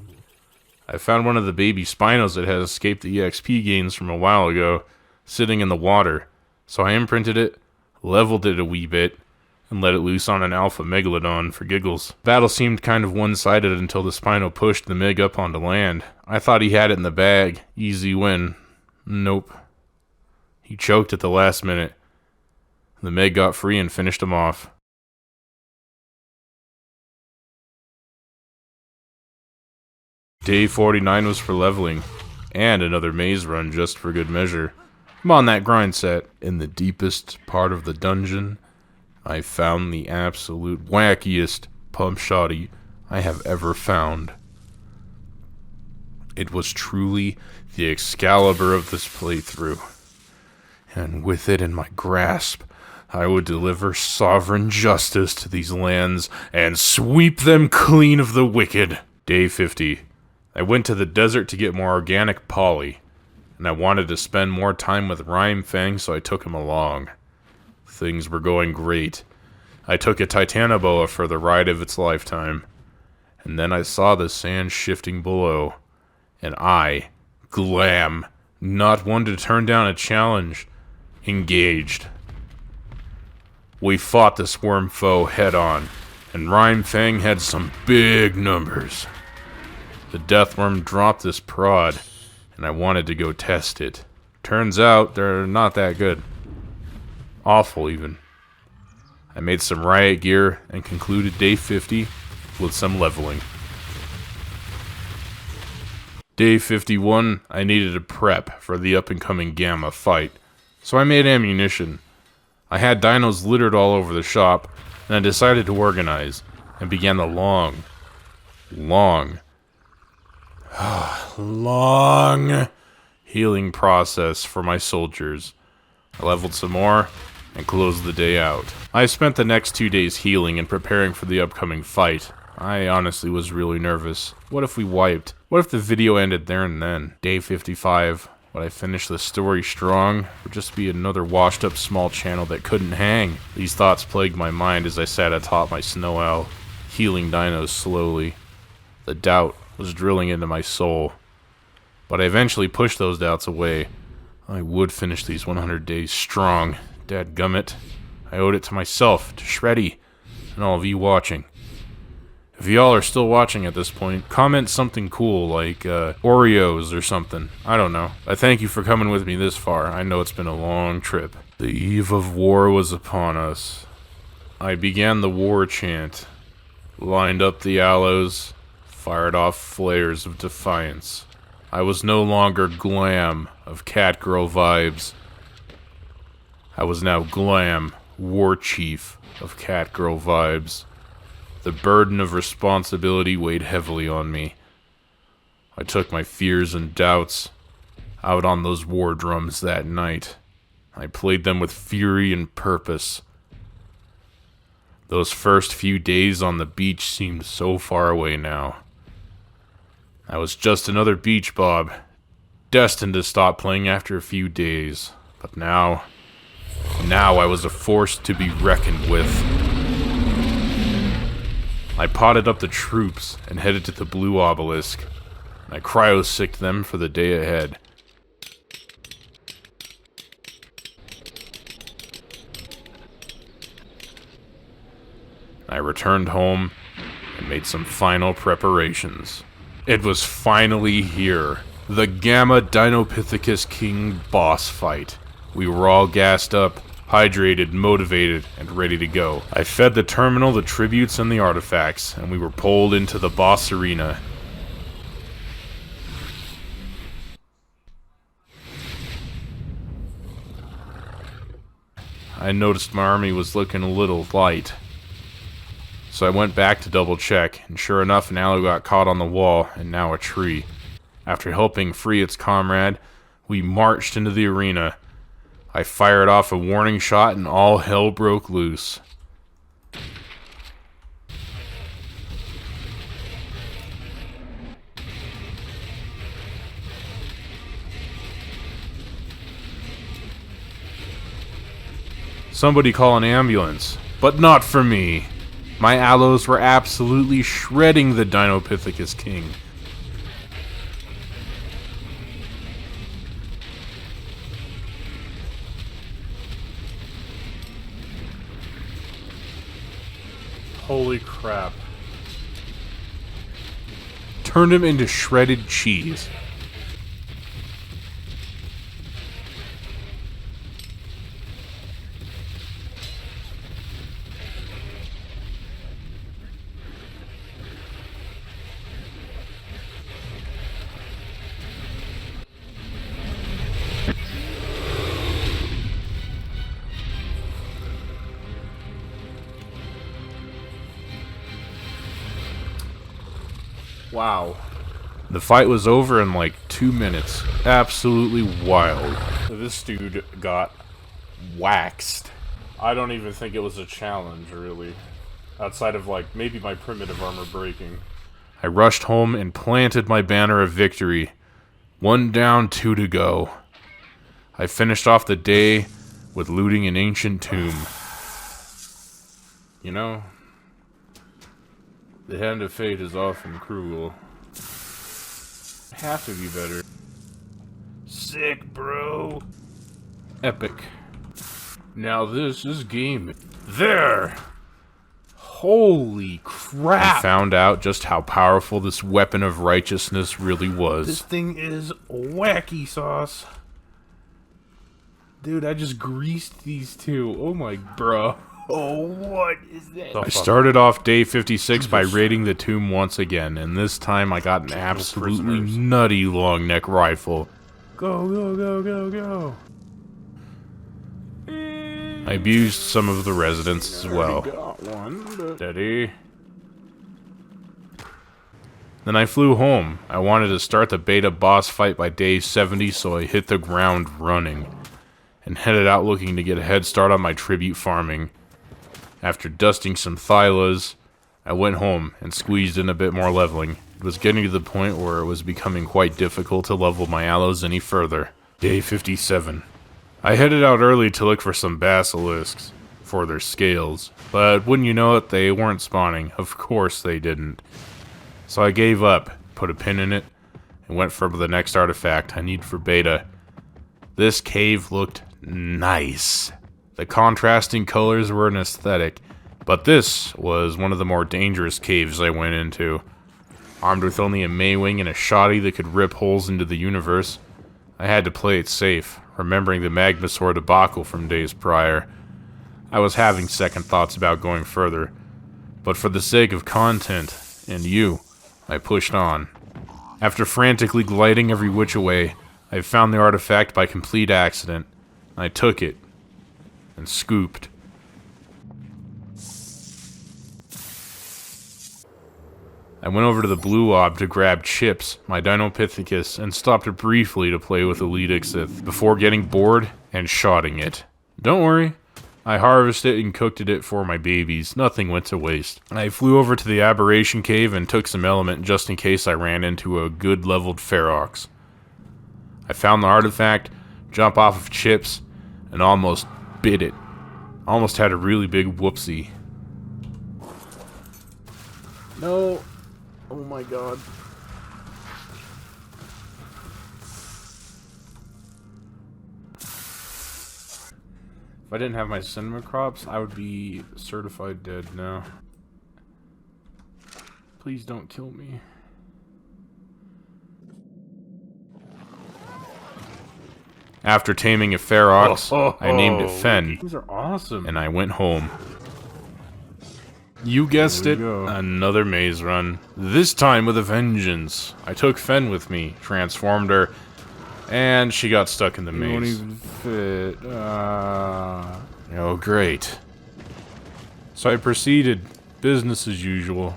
I found one of the baby Spinos that had escaped the EXP gains from a while ago, sitting in the water. So I imprinted it, leveled it a wee bit, and let it loose on an alpha megalodon for giggles. Battle seemed kind of one-sided until the Spino pushed the Mig up onto land. I thought he had it in the bag. Easy win. Nope. He choked at the last minute. The Mig got free and finished him off. Day 49 was for leveling, and another maze run just for good measure. I'm on that grind set. In the deepest part of the dungeon, I found the absolute wackiest pump shotty I have ever found. It was truly the Excalibur of this playthrough, and with it in my grasp, I would deliver sovereign justice to these lands and sweep them clean of the wicked. Day 50. I went to the desert to get more organic poly, and I wanted to spend more time with Rhymefang, so I took him along. Things were going great. I took a Titanoboa for the ride of its lifetime, and then I saw the sand shifting below, and I, Glam, not one to turn down a challenge, engaged. We fought this worm foe head-on, and Rhymefang had some big numbers. The Deathworm dropped this prod, and I wanted to go test it. Turns out, they're not that good. Awful, even. I made some riot gear and concluded day 50 with some leveling. Day 51, I needed a prep for the up-and-coming Gamma fight, so I made ammunition. I had dinos littered all over the shop, and I decided to organize, and began the long healing process for my soldiers. I leveled some more and closed the day out. I spent the next 2 days healing and preparing for the upcoming fight. I honestly was really nervous. What if we wiped? What if the video ended there and then? Day 55. Would I finish the story strong? Or just be another washed up small channel that couldn't hang? These thoughts plagued my mind as I sat atop my snow owl, healing dinos slowly. The doubt was drilling into my soul. But I eventually pushed those doubts away. I would finish these 100 days strong. Dadgummit. I owed it to myself, to Shreddy, and all of you watching. If y'all are still watching at this point, comment something cool like Oreos or something. I don't know. I thank you for coming with me this far. I know it's been a long trip. The eve of war was upon us. I began the war chant, lined up the aloes, fired off flares of defiance. I was no longer Glam of Catgirl vibes. I was now Glam, War Chief of Catgirl vibes. The burden of responsibility weighed heavily on me. I took my fears and doubts. out on those war drums that night. I played them with fury and purpose. Those first few days on the beach seemed so far away now. I was just another beach Bob, destined to stop playing after a few days. But now I was a force to be reckoned with. I potted up the troops and headed to the Blue Obelisk. I cryo-sicked them for the day ahead. I returned home and made some final preparations. It was finally here. The Gamma Dinopithecus King boss fight. We were all gassed up, hydrated, motivated, and ready to go. I fed the terminal the tributes and the artifacts, and we were pulled into the boss arena. I noticed my army was looking a little light. So I went back to double check, and sure enough an aloe got caught on the wall, and now a tree. After helping free its comrade, we marched into the arena. I fired off a warning shot and all hell broke loose. Somebody call an ambulance, but not for me. My aloes were absolutely shredding the Dinopithecus King. Holy crap. Turned him into shredded cheese. Wow. The fight was over in like 2 minutes. Absolutely wild. This dude got waxed. I don't even think it was a challenge, really. Outside of, like, maybe my primitive armor breaking. I rushed home and planted my banner of victory. 1 down, 2 to go. I finished off the day with looting an ancient tomb. You know, the hand of fate is often cruel. Have to be better. Sick, bro. Epic. Now this is gaming. There! Holy crap! I found out just how powerful this weapon of righteousness really was. This thing is wacky sauce. Dude, I just greased these two. Oh my, bro. Oh, what is that? I started off day 56 by raiding the tomb once again, and this time I got an absolutely nutty long neck rifle. Go, go, go, go, go. I abused some of the residents as well. Got one. Steady. Then I flew home. I wanted to start the beta boss fight by day 70, so I hit the ground running and headed out looking to get a head start on my tribute farming. After dusting some thylas, I went home and squeezed in a bit more leveling. It was getting to the point where it was becoming quite difficult to level my aloes any further. Day 57. I headed out early to look for some basilisks for their scales, but wouldn't you know it, they weren't spawning. Of course they didn't. So I gave up, put a pin in it, and went for the next artifact I need for beta. This cave looked nice. The contrasting colors were an aesthetic, but this was one of the more dangerous caves I went into. Armed with only a Maywing and a shoddy that could rip holes into the universe, I had to play it safe, remembering the Magmasaur debacle from days prior. I was having second thoughts about going further, but for the sake of content, and you, I pushed on. After frantically gliding every which way, I found the artifact by complete accident. I took it and scooped. I went over to the blue orb to grab Chips, my Dinopithecus, and stopped briefly to play with Elite Ixith before getting bored and shotting it. Don't worry, I harvested and cooked it for my babies. Nothing went to waste. I flew over to the Aberration Cave and took some element just in case I ran into a good leveled Ferox. I found the artifact, jumped off of Chips, and almost bit it. Almost had a really big whoopsie. No. Oh my god. If I didn't have my cinema crops, I would be certified dead now. Please don't kill me. After taming a Ferox, I named it Fen. These are awesome. And I went home. You guessed it, another maze run. This time with a vengeance. I took Fen with me, transformed her, and she got stuck in the maze. Won't even fit. Oh, great. So I proceeded, business as usual.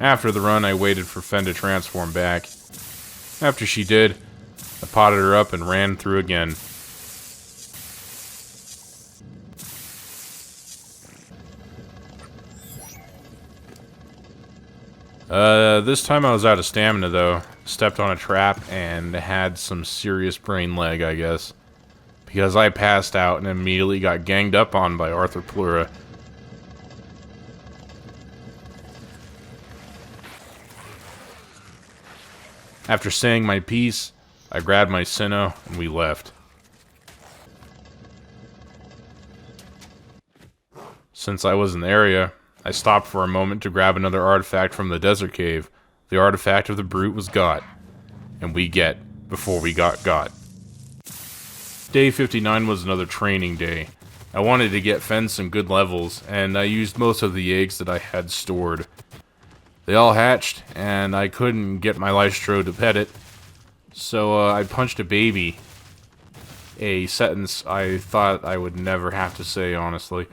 After the run, I waited for Fen to transform back. After she did, I potted her up and ran through again. This time I was out of stamina though. Stepped on a trap and had some serious brain lag, I guess. Because I passed out and immediately got ganged up on by Arthropleura. After saying my piece, I grabbed my Sinnoh and we left. Since I was in the area, I stopped for a moment to grab another artifact from the desert cave. The artifact of the brute was got, and we get before we got. Day 59 was another training day. I wanted to get Fen some good levels, and I used most of the eggs that I had stored. They all hatched, and I couldn't get my Lystro to pet it, so I punched a baby. A sentence I thought I would never have to say, honestly.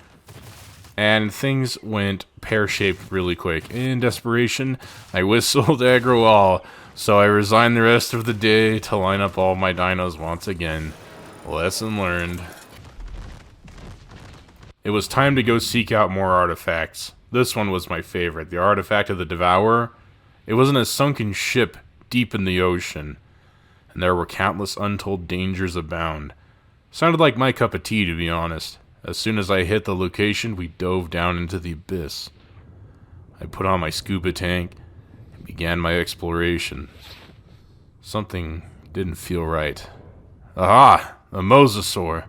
And things went pear-shaped really quick. In desperation, I whistled aggro all, so I resigned the rest of the day to line up all my dinos once again. Lesson learned. It was time to go seek out more artifacts. This one was my favorite, the artifact of the Devourer. It was in a sunken ship deep in the ocean, and there were countless untold dangers abound. Sounded like my cup of tea, to be honest. As soon as I hit the location, we dove down into the abyss. I put on my scuba tank and began my exploration. Something didn't feel right. Aha! A Mosasaur!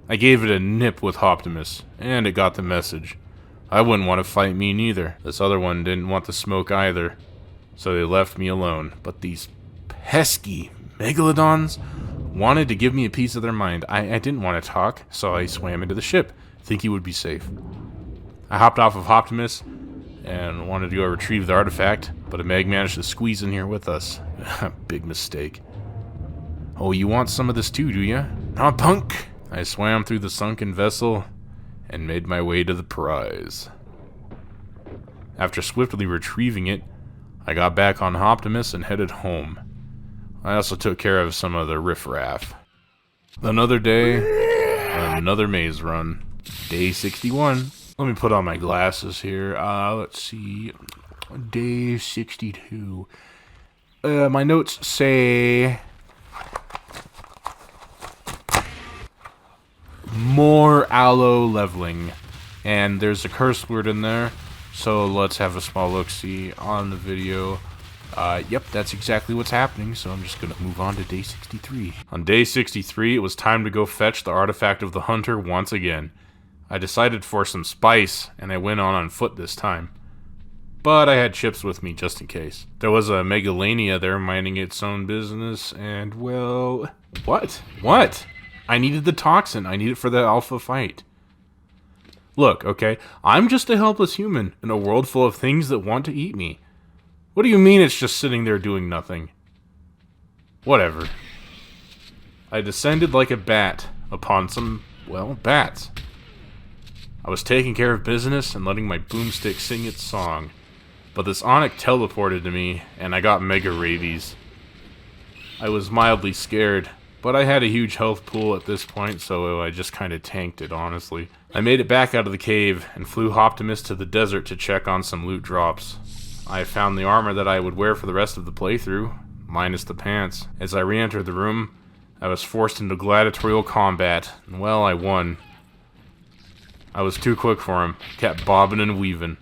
I gave it a nip with Optimus, and it got the message. I wouldn't want to fight me neither. This other one didn't want the smoke either, so they left me alone. But these pesky Megalodons wanted to give me a piece of their mind. I didn't want to talk, so I swam into the ship, think he would be safe. I hopped off of Optimus and wanted to go retrieve the artifact, but a Meg managed to squeeze in here with us. Big mistake. Oh, you want some of this too, do ya? Nah, punk! I swam through the sunken vessel and made my way to the prize. After swiftly retrieving it, I got back on Optimus and headed home. I also took care of some of the riffraff. Another day, another maze run. Day 61. Let me put on my glasses here. Let's see. Day 62. My notes say more aloe leveling. And there's a curse word in there. So let's have a small look-see on the video. Yep, that's exactly what's happening, so I'm just gonna move on to day 63. On day 63, it was time to go fetch the artifact of the hunter once again. I decided for some spice, and I went on foot this time. But I had Chips with me just in case. There was a Megalania there minding its own business, and well... What? What? I needed the toxin. I need it for the alpha fight. Look, okay, I'm just a helpless human in a world full of things that want to eat me. What do you mean it's just sitting there doing nothing? Whatever. I descended like a bat upon some, well, bats. I was taking care of business and letting my boomstick sing its song. but this Onyx teleported to me, and I got mega rabies. I was mildly scared, but I had a huge health pool at this point, so I just kind of tanked it, honestly. I made it back out of the cave, and flew Optimus to the desert to check on some loot drops. I found the armor that I would wear for the rest of the playthrough, minus the pants. As I re-entered the room, I was forced into gladiatorial combat, and well, I won. I was too quick for him, kept bobbing and weaving.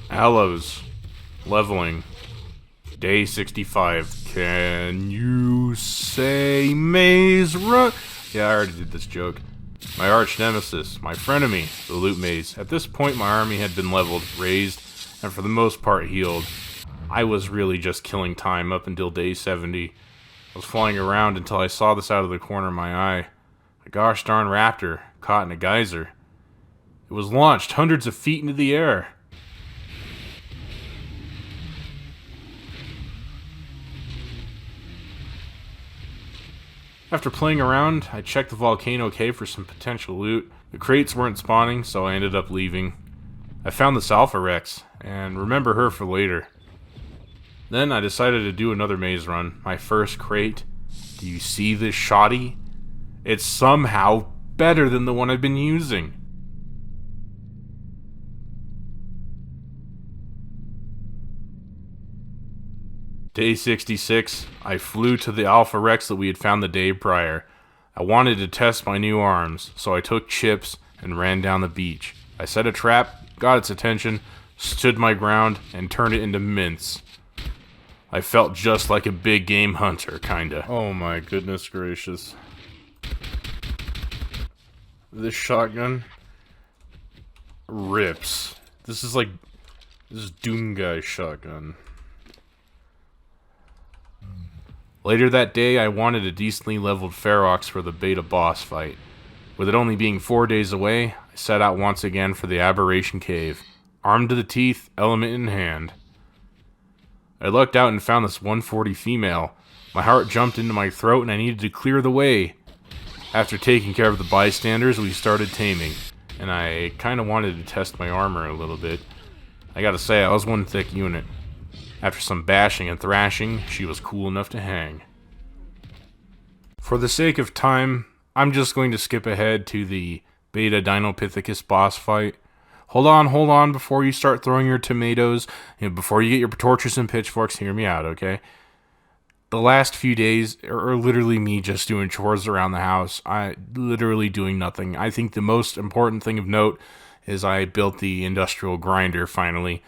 Allos. Leveling. Day 65. Can you say maze run? Yeah, I already did this joke. My arch nemesis, my frenemy, the loot maze. At this point, my army had been leveled, raised, and for the most part healed. I was really just killing time up until day 70. I was flying around until I saw this out of the corner of my eye. A gosh darn raptor, caught in a geyser. It was launched hundreds of feet into the air. After playing around, I checked the volcano cave for some potential loot. The crates weren't spawning, so I ended up leaving. I found this Alpha Rex, and remember her for later. Then I decided to do another maze run, my first crate. Do you see this shoddy? It's somehow better than the one I've been using. Day 66, I flew to the Alpha Rex that we had found the day prior. I wanted to test my new arms, so I took chips and ran down the beach. I set a trap, got its attention, stood my ground, and turned it into mince. I felt just like a big game hunter, kinda. Oh my goodness gracious. This shotgun rips. This is Doomguy shotgun. Later that day, I wanted a decently leveled Ferox for the beta boss fight. With it only being 4 days away, I set out once again for the Aberration Cave, armed to the teeth, element in hand. I looked out and found this 140 female. My heart jumped into my throat and I needed to clear the way. After taking care of the bystanders, we started taming, and I kinda wanted to test my armor a little bit. I gotta say, I was one thick unit. After some bashing and thrashing, she was cool enough to hang. For the sake of time, I'm just going to skip ahead to the Beta Dinopithecus boss fight. Hold on before you start throwing your tomatoes, and before you get your torches and pitchforks, hear me out, okay? The last few days are literally me just doing chores around the house. I literally doing nothing. I think the most important thing of note is I built the industrial grinder finally.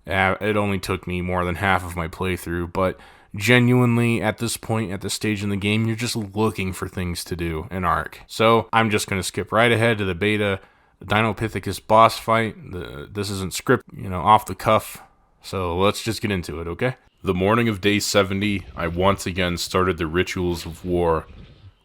It only took me more than half of my playthrough, but genuinely, at this point, at this stage in the game, you're just looking for things to do in Ark. So, I'm just going to skip right ahead to the Beta Dinopithecus boss fight. This isn't script, off the cuff, so let's just get into it, okay? The morning of day 70, I once again started the rituals of war.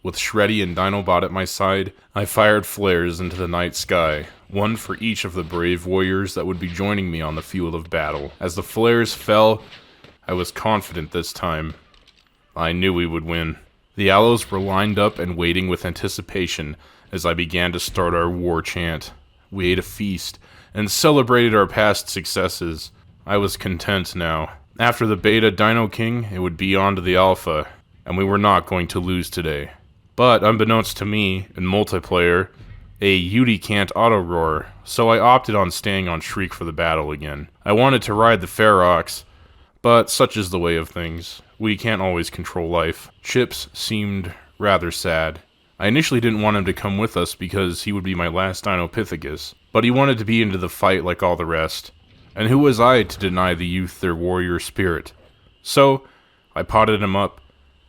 With Shreddy and Dinobot at my side, I fired flares into the night sky, one for each of the brave warriors that would be joining me on the field of battle. As the flares fell, I was confident this time. I knew we would win. The Allos were lined up and waiting with anticipation as I began to start our war chant. We ate a feast and celebrated our past successes. I was content now. After the Beta Dino King, it would be on to the Alpha, and we were not going to lose today. But, unbeknownst to me, in multiplayer, a Yudi can't auto-roar, so I opted on staying on Shriek for the battle again. I wanted to ride the Ferox, but such is the way of things. We can't always control life. Chips seemed rather sad. I initially didn't want him to come with us because he would be my last Dinopithecus, but he wanted to be into the fight like all the rest. And who was I to deny the youth their warrior spirit? So, I potted him up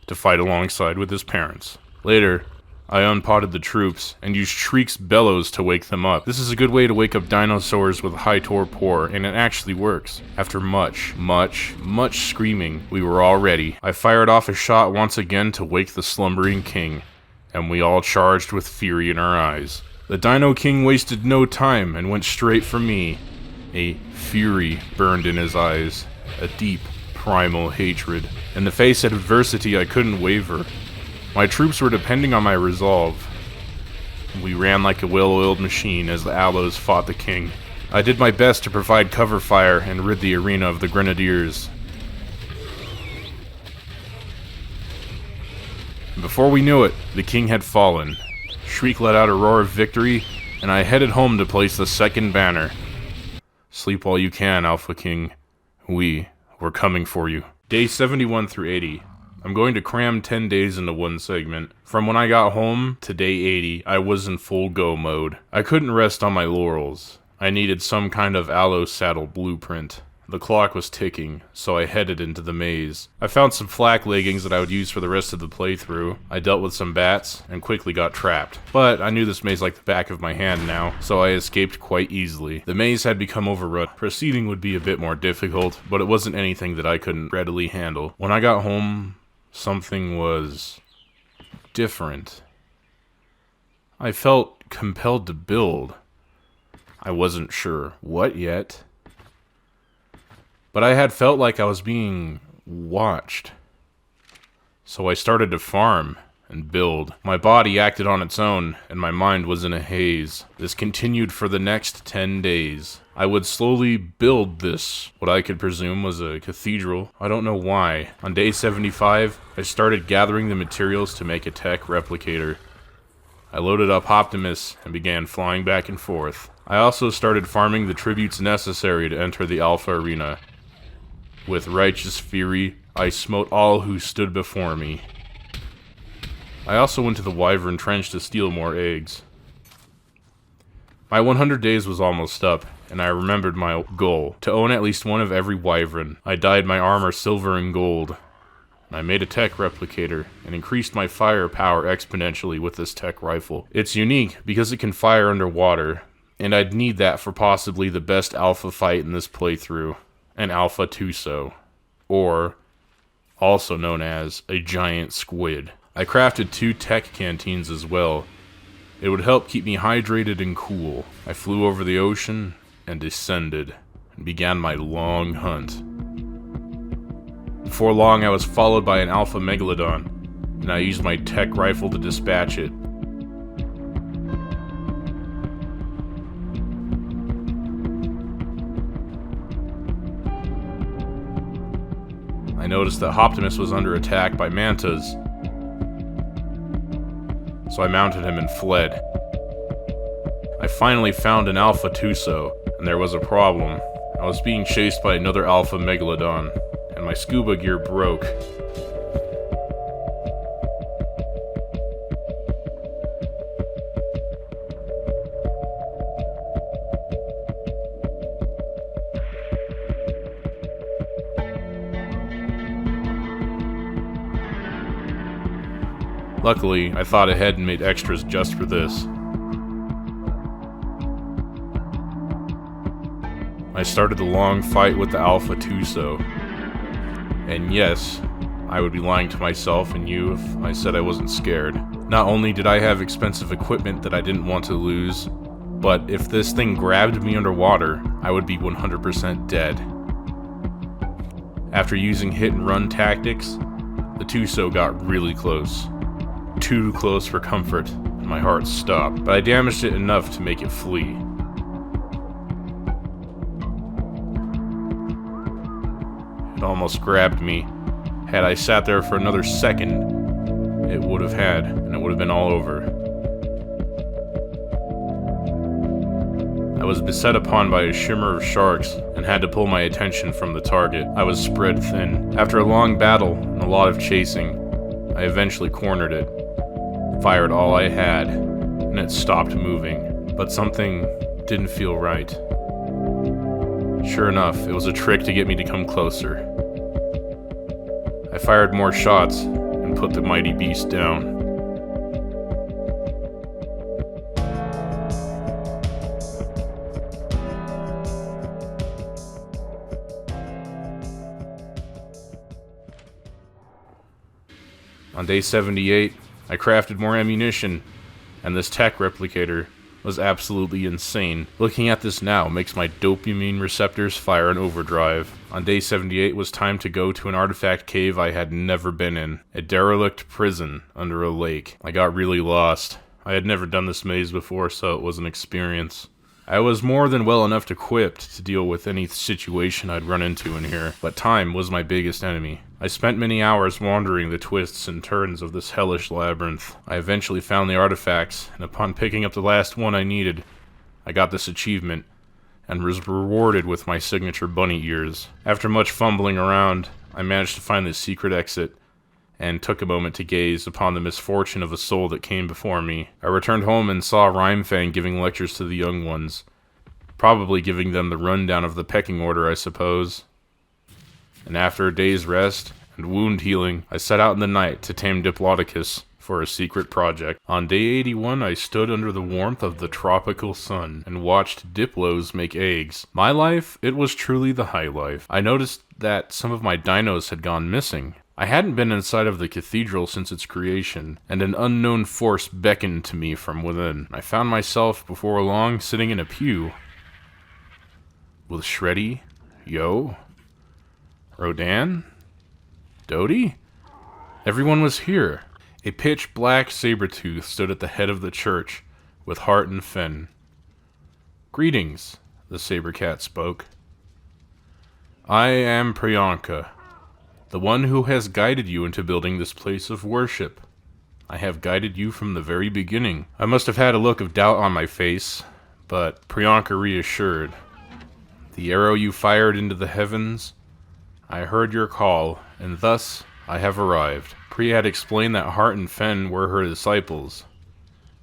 to fight alongside with his parents. Later, I unpotted the troops and used Shriek's bellows to wake them up. This is a good way to wake up dinosaurs with high torpor, and it actually works. After much screaming, we were all ready. I fired off a shot once again to wake the slumbering king, and we all charged with fury in our eyes. The Dino King wasted no time and went straight for me. A fury burned in his eyes, a deep, primal hatred. In the face of adversity, I couldn't waver. My troops were depending on my resolve. We ran like a well-oiled machine as the Aloes fought the king. I did my best to provide cover fire and rid the arena of the grenadiers. Before we knew it, the king had fallen. Shriek let out a roar of victory, and I headed home to place the second banner. Sleep while you can, Alpha King. We're coming for you. Day 71 through 80. I'm going to cram 10 days into one segment. From when I got home to day 80, I was in full go mode. I couldn't rest on my laurels. I needed some kind of Aloe saddle blueprint. The clock was ticking, so I headed into the maze. I found some flak leggings that I would use for the rest of the playthrough. I dealt with some bats, and quickly got trapped. But I knew this maze like the back of my hand now, so I escaped quite easily. The maze had become overrun. Proceeding would be a bit more difficult, but it wasn't anything that I couldn't readily handle. When I got home, something was different. I felt compelled to build. I wasn't sure what yet. But I had felt like I was being watched. So I started to farm and build. My body acted on its own, and my mind was in a haze. This continued for the next 10 days. I would slowly build this, what I could presume was a cathedral. I don't know why. On day 75, I started gathering the materials to make a tech replicator. I loaded up Optimus and began flying back and forth. I also started farming the tributes necessary to enter the Alpha Arena. With righteous fury, I smote all who stood before me. I also went to the Wyvern Trench to steal more eggs. My 100 days was almost up, and I remembered my goal, to own at least one of every Wyvern. I dyed my armor silver and gold. I made a tech replicator, and increased my firepower exponentially with this tech rifle. It's unique because it can fire underwater, and I'd need that for possibly the best alpha fight in this playthrough. An Alpha Tuso, or also known as a giant squid. I crafted 2 tech canteens as well. It would help keep me hydrated and cool. I flew over the ocean and descended, and began my long hunt. Before long, I was followed by an Alpha Megalodon, and I used my tech rifle to dispatch it. I noticed that Optimus was under attack by mantas, so I mounted him and fled. I finally found an Alpha Tuso, and there was a problem. I was being chased by another Alpha Megalodon, and my scuba gear broke. Luckily, I thought ahead and made extras just for this. I started the long fight with the Alpha Tuso. And yes, I would be lying to myself and you if I said I wasn't scared. Not only did I have expensive equipment that I didn't want to lose, but if this thing grabbed me underwater, I would be 100% dead. After using hit and run tactics, the Tuso got really close. Too close for comfort, and my heart stopped, but I damaged it enough to make it flee. It almost grabbed me. Had I sat there for another second, it would have had, and it would have been all over. I was beset upon by a shimmer of sharks, and had to pull my attention from the target. I was spread thin. After a long battle, and a lot of chasing, I eventually cornered it. Fired all I had, and it stopped moving, but something didn't feel right. Sure enough, it was a trick to get me to come closer. I fired more shots, and put the mighty beast down. On day 78, I crafted more ammunition, and this tech replicator, was absolutely insane. Looking at this now makes my dopamine receptors fire in overdrive. On day 78 was time to go to an artifact cave I had never been in. A derelict prison under a lake. I got really lost. I had never done this maze before, so it was an experience. I was more than well enough equipped to deal with any situation I'd run into in here, but time was my biggest enemy. I spent many hours wandering the twists and turns of this hellish labyrinth. I eventually found the artifacts, and upon picking up the last one I needed, I got this achievement, and was rewarded with my signature bunny ears. After much fumbling around, I managed to find the secret exit, and took a moment to gaze upon the misfortune of a soul that came before me. I returned home and saw Rhymefang giving lectures to the young ones, probably giving them the rundown of the pecking order, I suppose. And after a day's rest and wound healing, I set out in the night to tame Diplodocus for a secret project. On day 81, I stood under the warmth of the tropical sun and watched Diplos make eggs. My life, it was truly the high life. I noticed that some of my dinos had gone missing. I hadn't been inside of the cathedral since its creation, and an unknown force beckoned to me from within. I found myself, before long, sitting in a pew with Shreddy, Yo, Rodan, Dodie. Everyone was here. A pitch-black Sabretooth stood at the head of the church, with Hart and Finn. "Greetings," the Sabercat spoke. "I am Priyanka, the one who has guided you into building this place of worship. I have guided you from the very beginning." I must have had a look of doubt on my face, but Priyanka reassured. "The arrow you fired into the heavens, I heard your call, and thus I have arrived." Priya had explained that Hart and Fenn were her disciples,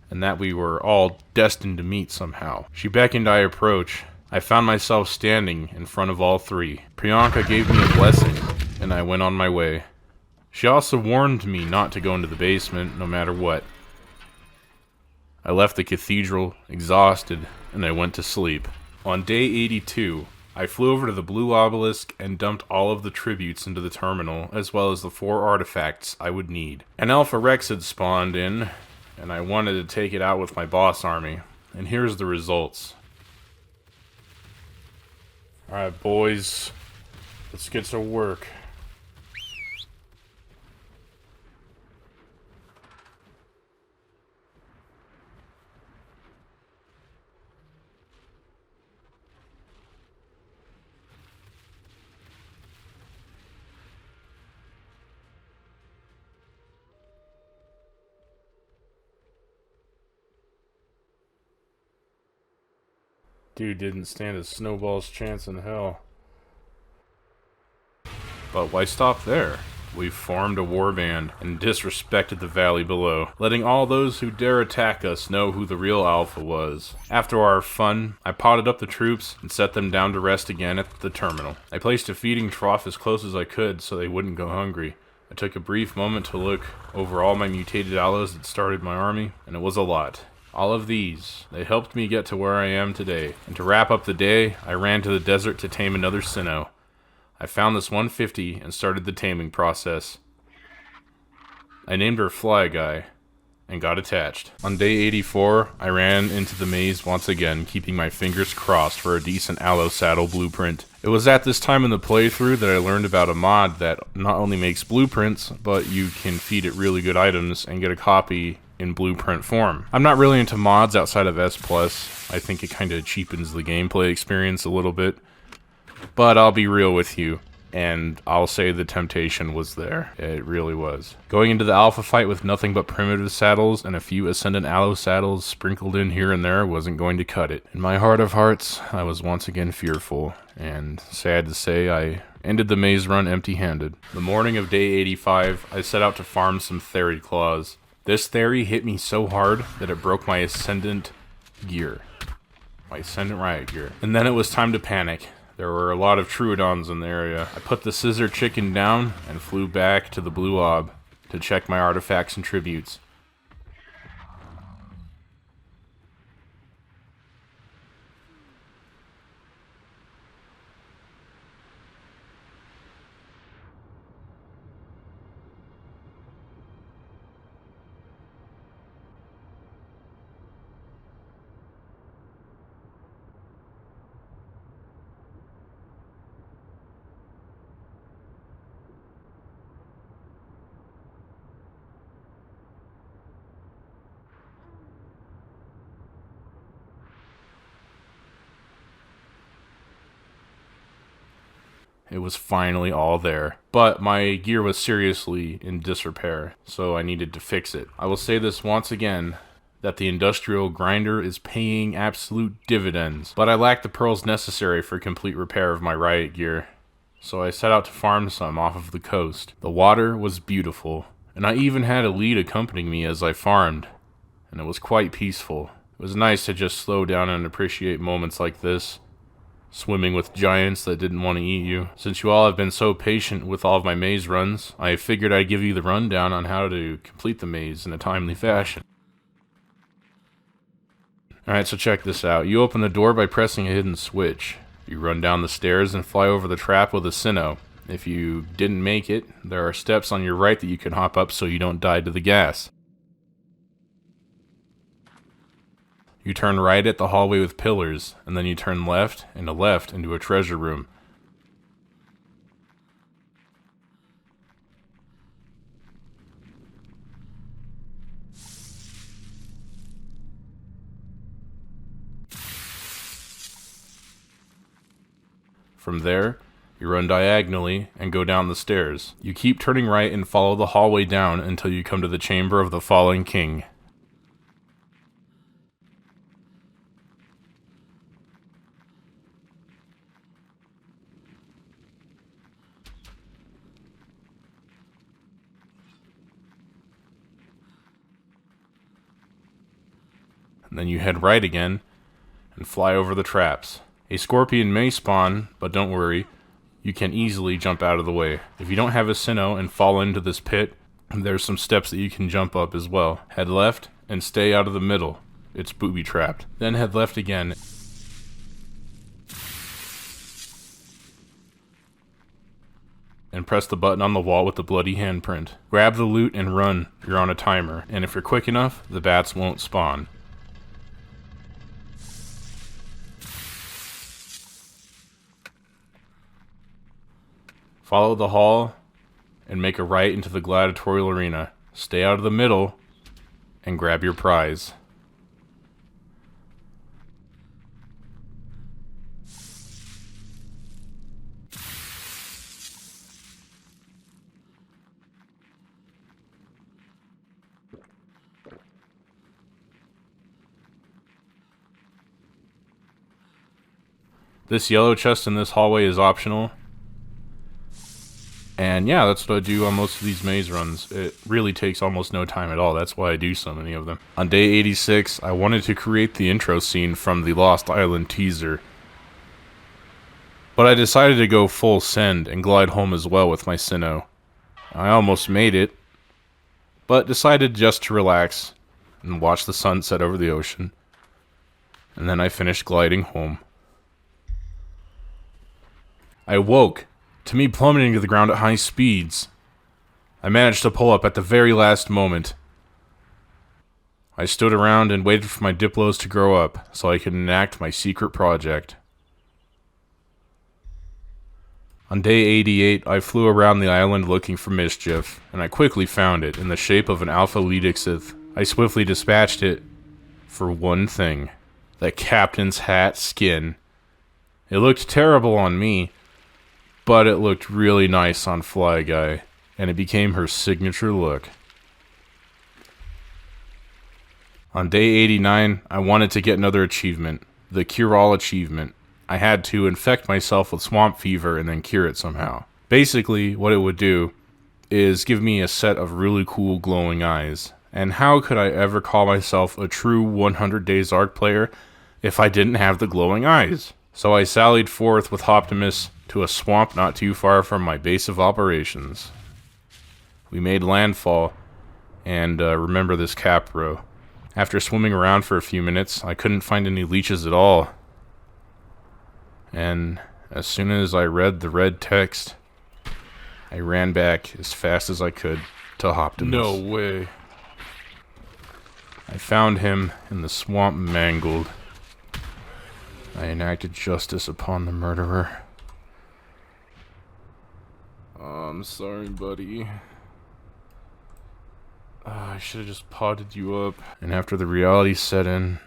and that we were all destined to meet somehow. She beckoned I approach. I found myself standing in front of all three. Priyanka gave me a blessing, and I went on my way. She also warned me not to go into the basement, no matter what. I left the cathedral, exhausted, and I went to sleep. On day 82, I flew over to the Blue Obelisk and dumped all of the tributes into the terminal, as well as the 4 artifacts I would need. An Alpha Rex had spawned in, and I wanted to take it out with my boss army. And here's the results. Alright, boys, let's get to work. Dude didn't stand a snowball's chance in hell. But why stop there? We've formed a warband and disrespected the valley below, letting all those who dare attack us know who the real Alpha was. After our fun, I potted up the troops and set them down to rest again at the terminal. I placed a feeding trough as close as I could so they wouldn't go hungry. I took a brief moment to look over all my mutated allos that started my army, and it was a lot. All of these, they helped me get to where I am today. And to wrap up the day, I ran to the desert to tame another Sinnoh. I found this 150 and started the taming process. I named her Fly Guy and got attached. On day 84, I ran into the maze once again, keeping my fingers crossed for a decent Allo Saddle blueprint. It was at this time in the playthrough that I learned about a mod that not only makes blueprints, but you can feed it really good items and get a copy in blueprint form. I'm not really into mods outside of S+. I think it kind of cheapens the gameplay experience a little bit. But I'll be real with you, and I'll say the temptation was there. It really was. Going into the alpha fight with nothing but primitive saddles and a few ascendant allo saddles sprinkled in here and there wasn't going to cut it. In my heart of hearts, I was once again fearful, and sad to say, I ended the maze run empty-handed. The morning of day 85, I set out to farm some Therid Claws. This Theory hit me so hard that it broke my Ascendant gear. My Ascendant Riot gear. And then it was time to panic. There were a lot of Troodons in the area. I put the Scissor Chicken down and flew back to the Blue Ob to check my artifacts and tributes. It was finally all there. But my gear was seriously in disrepair, so I needed to fix it. I will say this once again, that the industrial grinder is paying absolute dividends, but I lack the pearls necessary for complete repair of my riot gear. So I set out to farm some off of the coast. The water was beautiful, and I even had a lead accompanying me as I farmed, and it was quite peaceful. It was nice to just slow down and appreciate moments like this. Swimming with giants that didn't want to eat you. Since you all have been so patient with all of my maze runs, I figured I'd give you the rundown on how to complete the maze in a timely fashion. Alright, so check this out. You open the door by pressing a hidden switch. You run down the stairs and fly over the trap with a Sinnoh. If you didn't make it, there are steps on your right that you can hop up so you don't die to the gas. You turn right at the hallway with pillars, and then you turn left into a treasure room. From there, you run diagonally and go down the stairs. You keep turning right and follow the hallway down until you come to the Chamber of the Fallen King. And then you head right again and fly over the traps. A scorpion may spawn, but don't worry, you can easily jump out of the way. If you don't have a Sinnoh and fall into this pit, there's some steps that you can jump up as well. Head left and stay out of the middle. It's booby trapped. Then head left again. And press the button on the wall with the bloody handprint. Grab the loot and run. You're on a timer. And if you're quick enough, the bats won't spawn. Follow the hall and make a right into the gladiatorial arena. Stay out of the middle and grab your prize. This yellow chest in this hallway is optional. And yeah, that's what I do on most of these maze runs. It really takes almost no time at all. That's why I do so many of them. On day 86, I wanted to create the intro scene from the Lost Island teaser. But I decided to go full send and glide home as well with my Sinnoh. I almost made it, but decided just to relax and watch the sun set over the ocean. And then I finished gliding home. I woke to me plummeting to the ground at high speeds. I managed to pull up at the very last moment. I stood around and waited for my Diplos to grow up so I could enact my secret project. On day 88, I flew around the island looking for mischief, and I quickly found it in the shape of an Alpha Ledixith. I swiftly dispatched it for one thing: the captain's hat skin. It looked terrible on me, but it looked really nice on Fly Guy, and it became her signature look. On day 89, I wanted to get another achievement, the Cure All achievement. I had to infect myself with swamp fever and then cure it somehow. Basically, what it would do is give me a set of really cool glowing eyes. And how could I ever call myself a true 100 Days Ark player if I didn't have the glowing eyes? So I sallied forth with Optimus to a swamp not too far from my base of operations. We made landfall, and remember this Capro. After swimming around for a few minutes, I couldn't find any leeches at all. And as soon as I read the red text, I ran back as fast as I could to Optimus. No way. I found him in the swamp mangled. I enacted justice upon the murderer. I'm sorry, buddy. I should have just potted you up. And after the reality set in,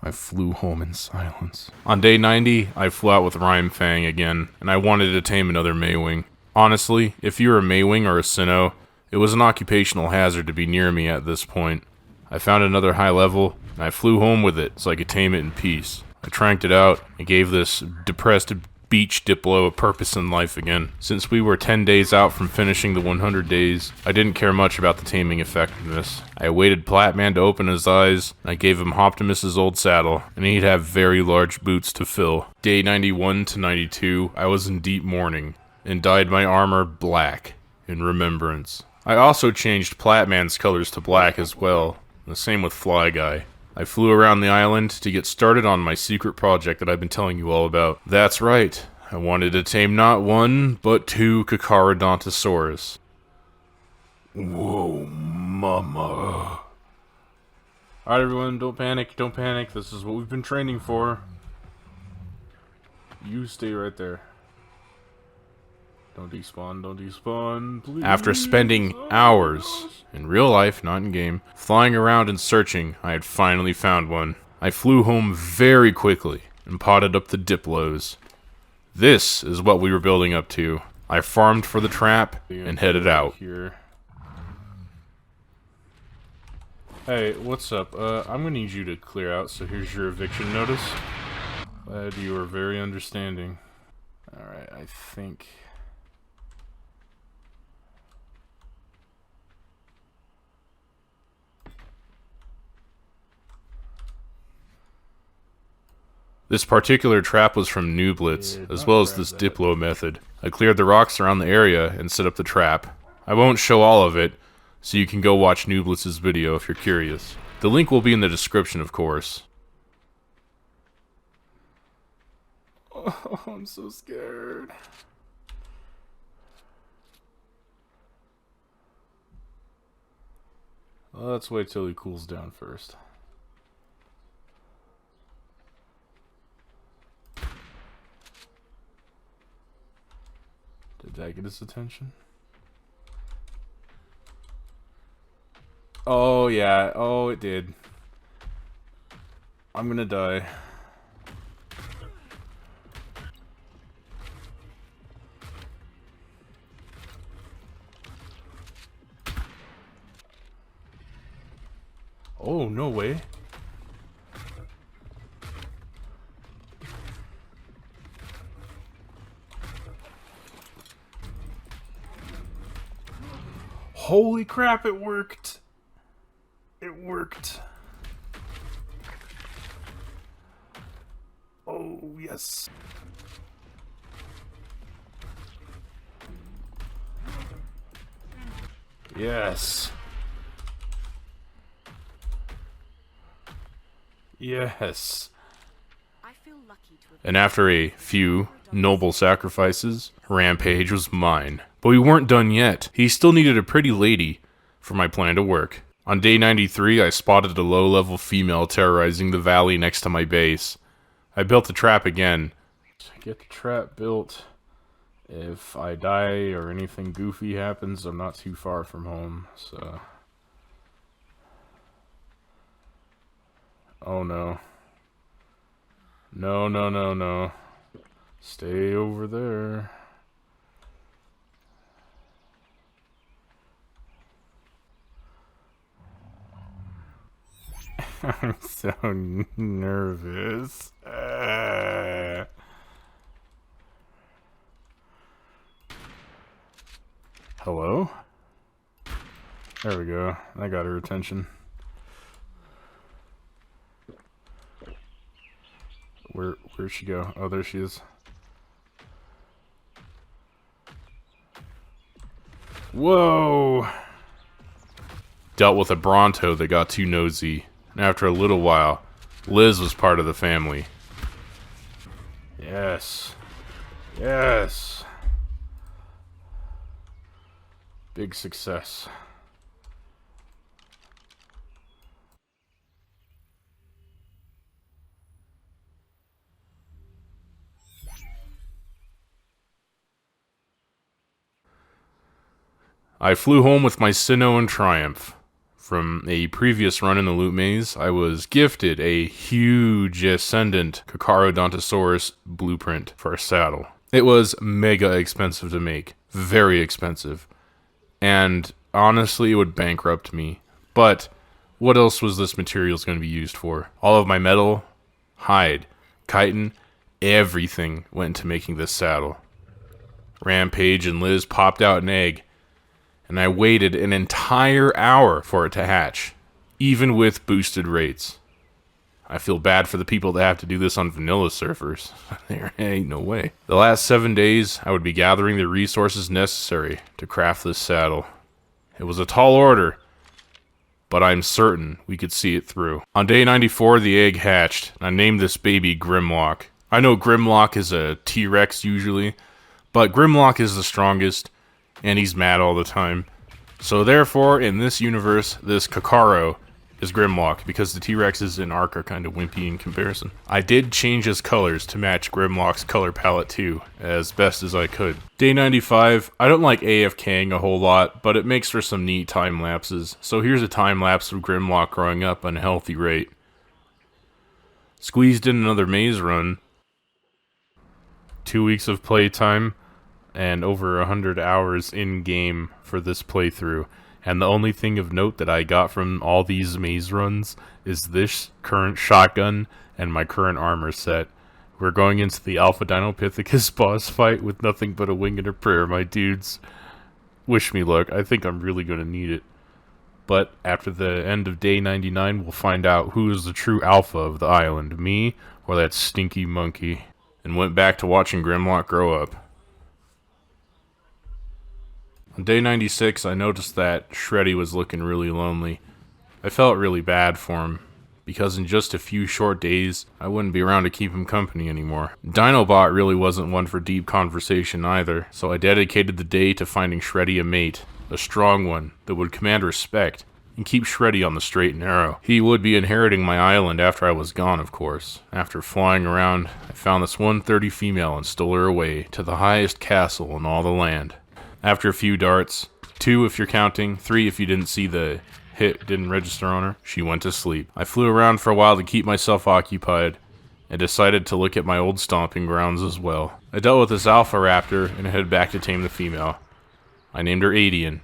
I flew home in silence. On day 90, I flew out with Rhyme Fang again, and I wanted to tame another Maywing. Honestly, if you're a Maywing or a Sinnoh, it was an occupational hazard to be near me at this point. I found another high level, and I flew home with it so I could tame it in peace. I tranked it out and gave this depressed beach Diplo a purpose in life again. Since we were 10 days out from finishing the 100 days, I didn't care much about the taming effectiveness. I awaited Platman to open his eyes, and I gave him Optimus's old saddle, and he'd have very large boots to fill. Day 91 to 92, I was in deep mourning, and dyed my armor black, in remembrance. I also changed Platman's colors to black as well, the same with Fly Guy. I flew around the island to get started on my secret project that I've been telling you all about. That's right, I wanted to tame not one, but 2 Carcharodontosaurus. Whoa, mama. Alright everyone, don't panic, this is what we've been training for. You stay right there. Don't despawn, please. After spending hours, in real life, not in game, flying around and searching, I had finally found one. I flew home very quickly and potted up the Diplos. This is what we were building up to. I farmed for the trap and headed out. Hey, what's up? I'm gonna need you to clear out, so here's your eviction notice. Glad you are very understanding. Alright, I think... This particular trap was from Nooblets, as well as this Diplo method. I cleared the rocks around the area and set up the trap. I won't show all of it, so you can go watch Nooblets' video if you're curious. The link will be in the description, of course. Oh, I'm so scared. Well, let's wait till he cools down first. Did that get his attention? Oh yeah, oh it did. I'm gonna die. Oh, no way. Holy crap, it worked. It worked. Oh, yes. Yes. Yes. And after a few noble sacrifices, Rampage was mine. But we weren't done yet. He still needed a pretty lady for my plan to work. On day 93, I spotted a low-level female terrorizing the valley next to my base. I built the trap again. Get the trap built. If I die or anything goofy happens, I'm not too far from home, so... Oh no. No, no, no, no. Stay over there. I'm so nervous. Hello? There we go. I got her attention. Where'd she go? Oh, there she is. Whoa! Dealt with a Bronto that got too nosy, and after a little while, Liz was part of the family. Yes. Yes. Big success. I flew home with my Sinnoh in triumph. From a previous run in the loot maze, I was gifted a huge Ascendant Kakarodontosaurus blueprint for a saddle. It was mega expensive to make, very expensive, and honestly it would bankrupt me. But what else was this material going to be used for? All of my metal, hide, chitin, everything went into making this saddle. Rampage and Liz popped out an egg, and I waited an entire hour for it to hatch, even with boosted rates. I feel bad for the people that have to do this on vanilla servers. There ain't no way. The last 7 days, I would be gathering the resources necessary to craft this saddle. It was a tall order, but I'm certain we could see it through. On day 94, the egg hatched, and I named this baby Grimlock. I know Grimlock is a T-Rex usually, but Grimlock is the strongest, and he's mad all the time. So therefore, in this universe, this Kakaro is Grimlock, because the T-Rexes in Ark are kind of wimpy in comparison. I did change his colors to match Grimlock's color palette too, as best as I could. Day 95, I don't like AFKing a whole lot, but it makes for some neat time lapses. So here's a time lapse of Grimlock growing up at a healthy rate. Squeezed in another maze run. 2 weeks of playtime, and over 100 hours in-game for this playthrough. And the only thing of note that I got from all these maze runs is this current shotgun and my current armor set. We're going into the Alpha Dinopithecus boss fight with nothing but a wing and a prayer, my dudes. Wish me luck. I think I'm really going to need it. But after the end of day 99, we'll find out who is the true alpha of the island, me or that stinky monkey. And went back to watching Grimlock grow up. On day 96, I noticed that Shreddy was looking really lonely. I felt really bad for him, because in just a few short days, I wouldn't be around to keep him company anymore. Dinobot really wasn't one for deep conversation either, so I dedicated the day to finding Shreddy a mate, a strong one that would command respect, and keep Shreddy on the straight and narrow. He would be inheriting my island after I was gone, of course. After flying around, I found this 130 female and stole her away to the highest castle in all the land. After a few darts, 2 if you're counting, 3 if you didn't see the hit didn't register on her, she went to sleep. I flew around for a while to keep myself occupied, and decided to look at my old stomping grounds as well. I dealt with this alpha raptor and headed back to tame the female. I named her Adian,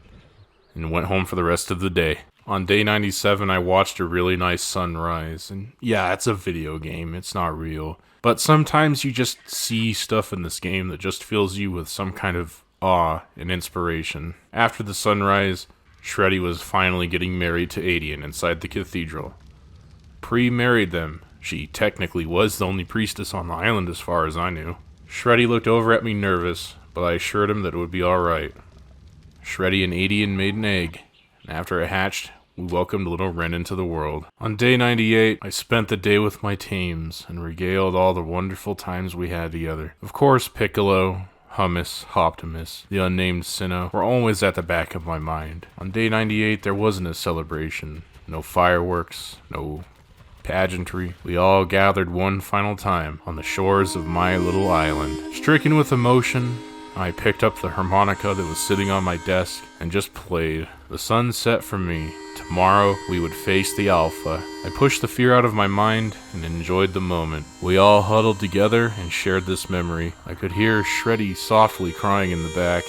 and went home for the rest of the day. On day 97, I watched a really nice sunrise, and yeah, it's a video game, it's not real. But sometimes you just see stuff in this game that just fills you with some kind of awe and inspiration. After the sunrise, Shreddy was finally getting married to Adian inside the cathedral. Pre-married them. She technically was the only priestess on the island as far as I knew. Shreddy looked over at me nervous, but I assured him that it would be alright. Shreddy and Adian made an egg, and after it hatched, we welcomed little Ren into the world. On day 98, I spent the day with my tames and regaled all the wonderful times we had together. Of course, Piccolo, Hummus, Optimus, the unnamed Sinnoh were always at the back of my mind. On day 98, there wasn't a celebration. No fireworks, no pageantry. We all gathered one final time on the shores of my little island. Stricken with emotion, I picked up the harmonica that was sitting on my desk and just played. The sun set for me. Tomorrow we would face the Alpha. I pushed the fear out of my mind and enjoyed the moment. We all huddled together and shared this memory. I could hear Shreddy softly crying in the back.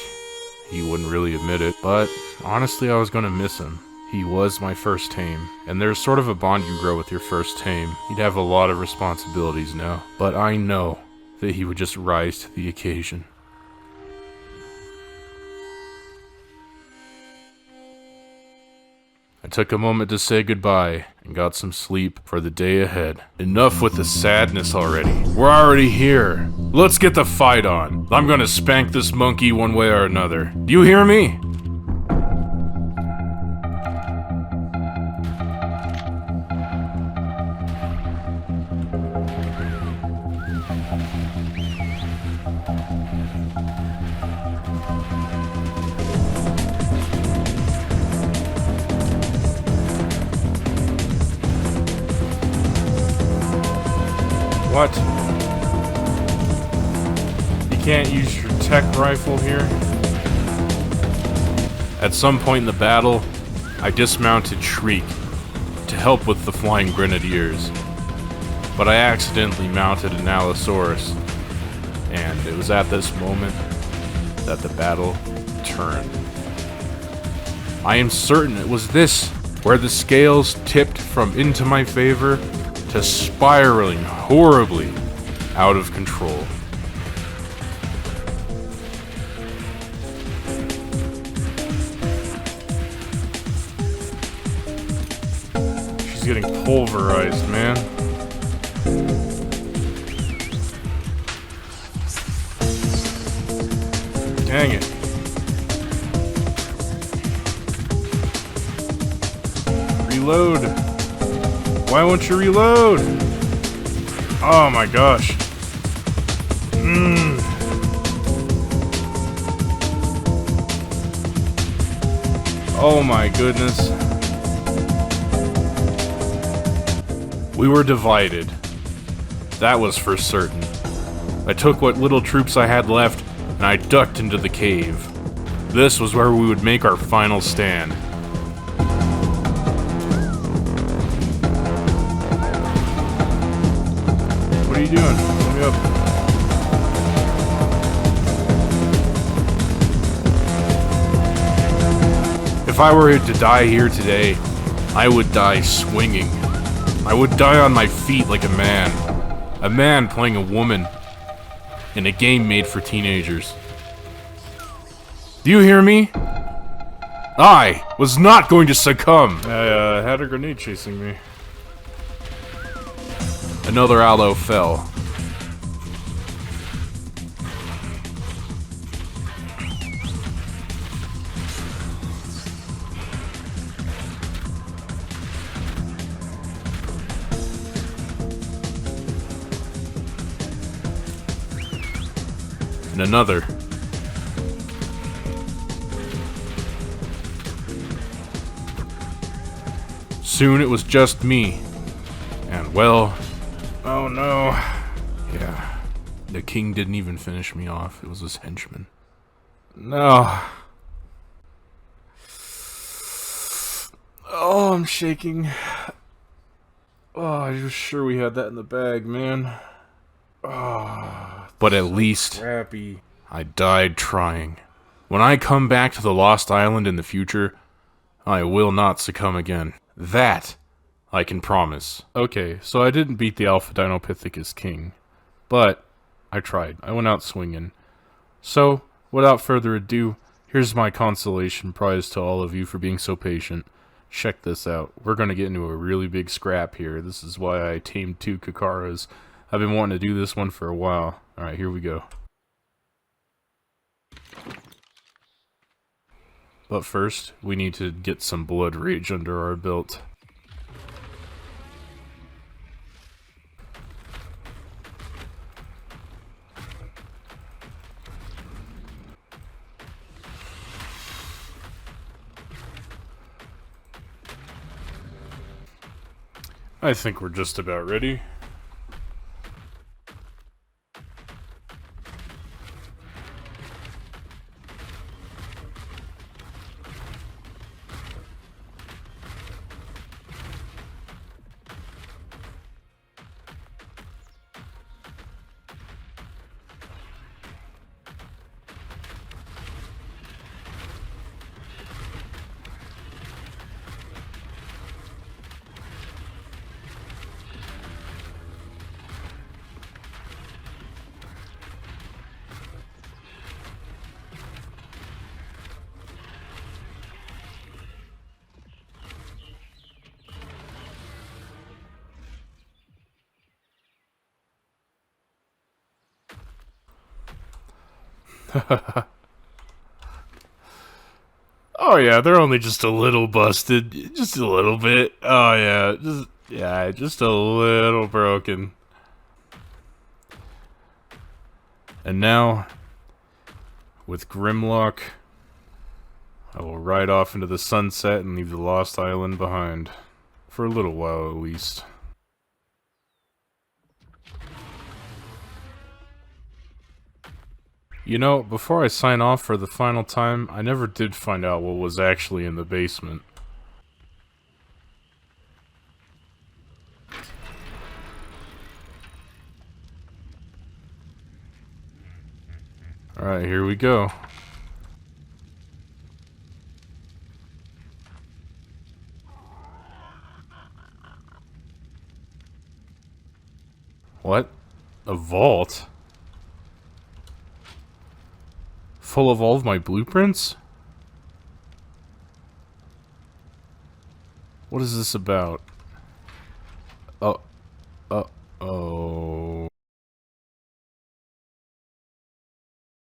He wouldn't really admit it, but honestly I was gonna miss him. He was my first tame, and there's sort of a bond you grow with your first tame. He'd have a lot of responsibilities now, but I know that he would just rise to the occasion. I took a moment to say goodbye and got some sleep for the day ahead. Enough with the sadness already. We're already here. Let's get the fight on. I'm gonna spank this monkey one way or another. Do you hear me? What? You can't use your tech rifle here? At some point in the battle, I dismounted Shriek to help with the flying grenadiers, but I accidentally mounted an Allosaurus, and it was at this moment that the battle turned. I am certain it was this where the scales tipped from into my favor to spiraling horribly out of control. She's getting pulverized, man. Dang it. Reload. Why won't you reload? Oh my gosh. Oh my goodness. We were divided. That was for certain. I took what little troops I had left and I ducked into the cave. This was where we would make our final stand. What are you doing? Let me up. If I were to die here today, I would die swinging. I would die on my feet like a man. A man playing a woman in a game made for teenagers. Do you hear me? I was not going to succumb. I had a grenade chasing me. Another allo fell. And another. Soon it was just me. And well, oh no. Yeah, the king didn't even finish me off. It was his henchman. No. Oh, I'm shaking. Oh, I was sure we had that in the bag, man. Oh, but at least Crappy. I died trying. When I come back to the Lost Island in the future, I will not succumb again. That I can promise. Okay, so I didn't beat the Alpha Dinopithecus King, but I tried. I went out swinging. So, without further ado, here's my consolation prize to all of you for being so patient. Check this out. We're gonna get into a really big scrap here. This is why I tamed 2 Kakaras. I've been wanting to do this one for a while. Alright, here we go. But first, we need to get some blood rage under our belt. I think we're just about ready. Oh yeah, they're only just a little busted. Just a little bit. Oh yeah, just a little broken. And now, with Grimlock, I will ride off into the sunset and leave the Lost Island behind. For a little while at least. You know, before I sign off for the final time, I never did find out what was actually in the basement. Alright, here we go. What? A vault? Full of all of my blueprints? What is this about? Oh. Oh.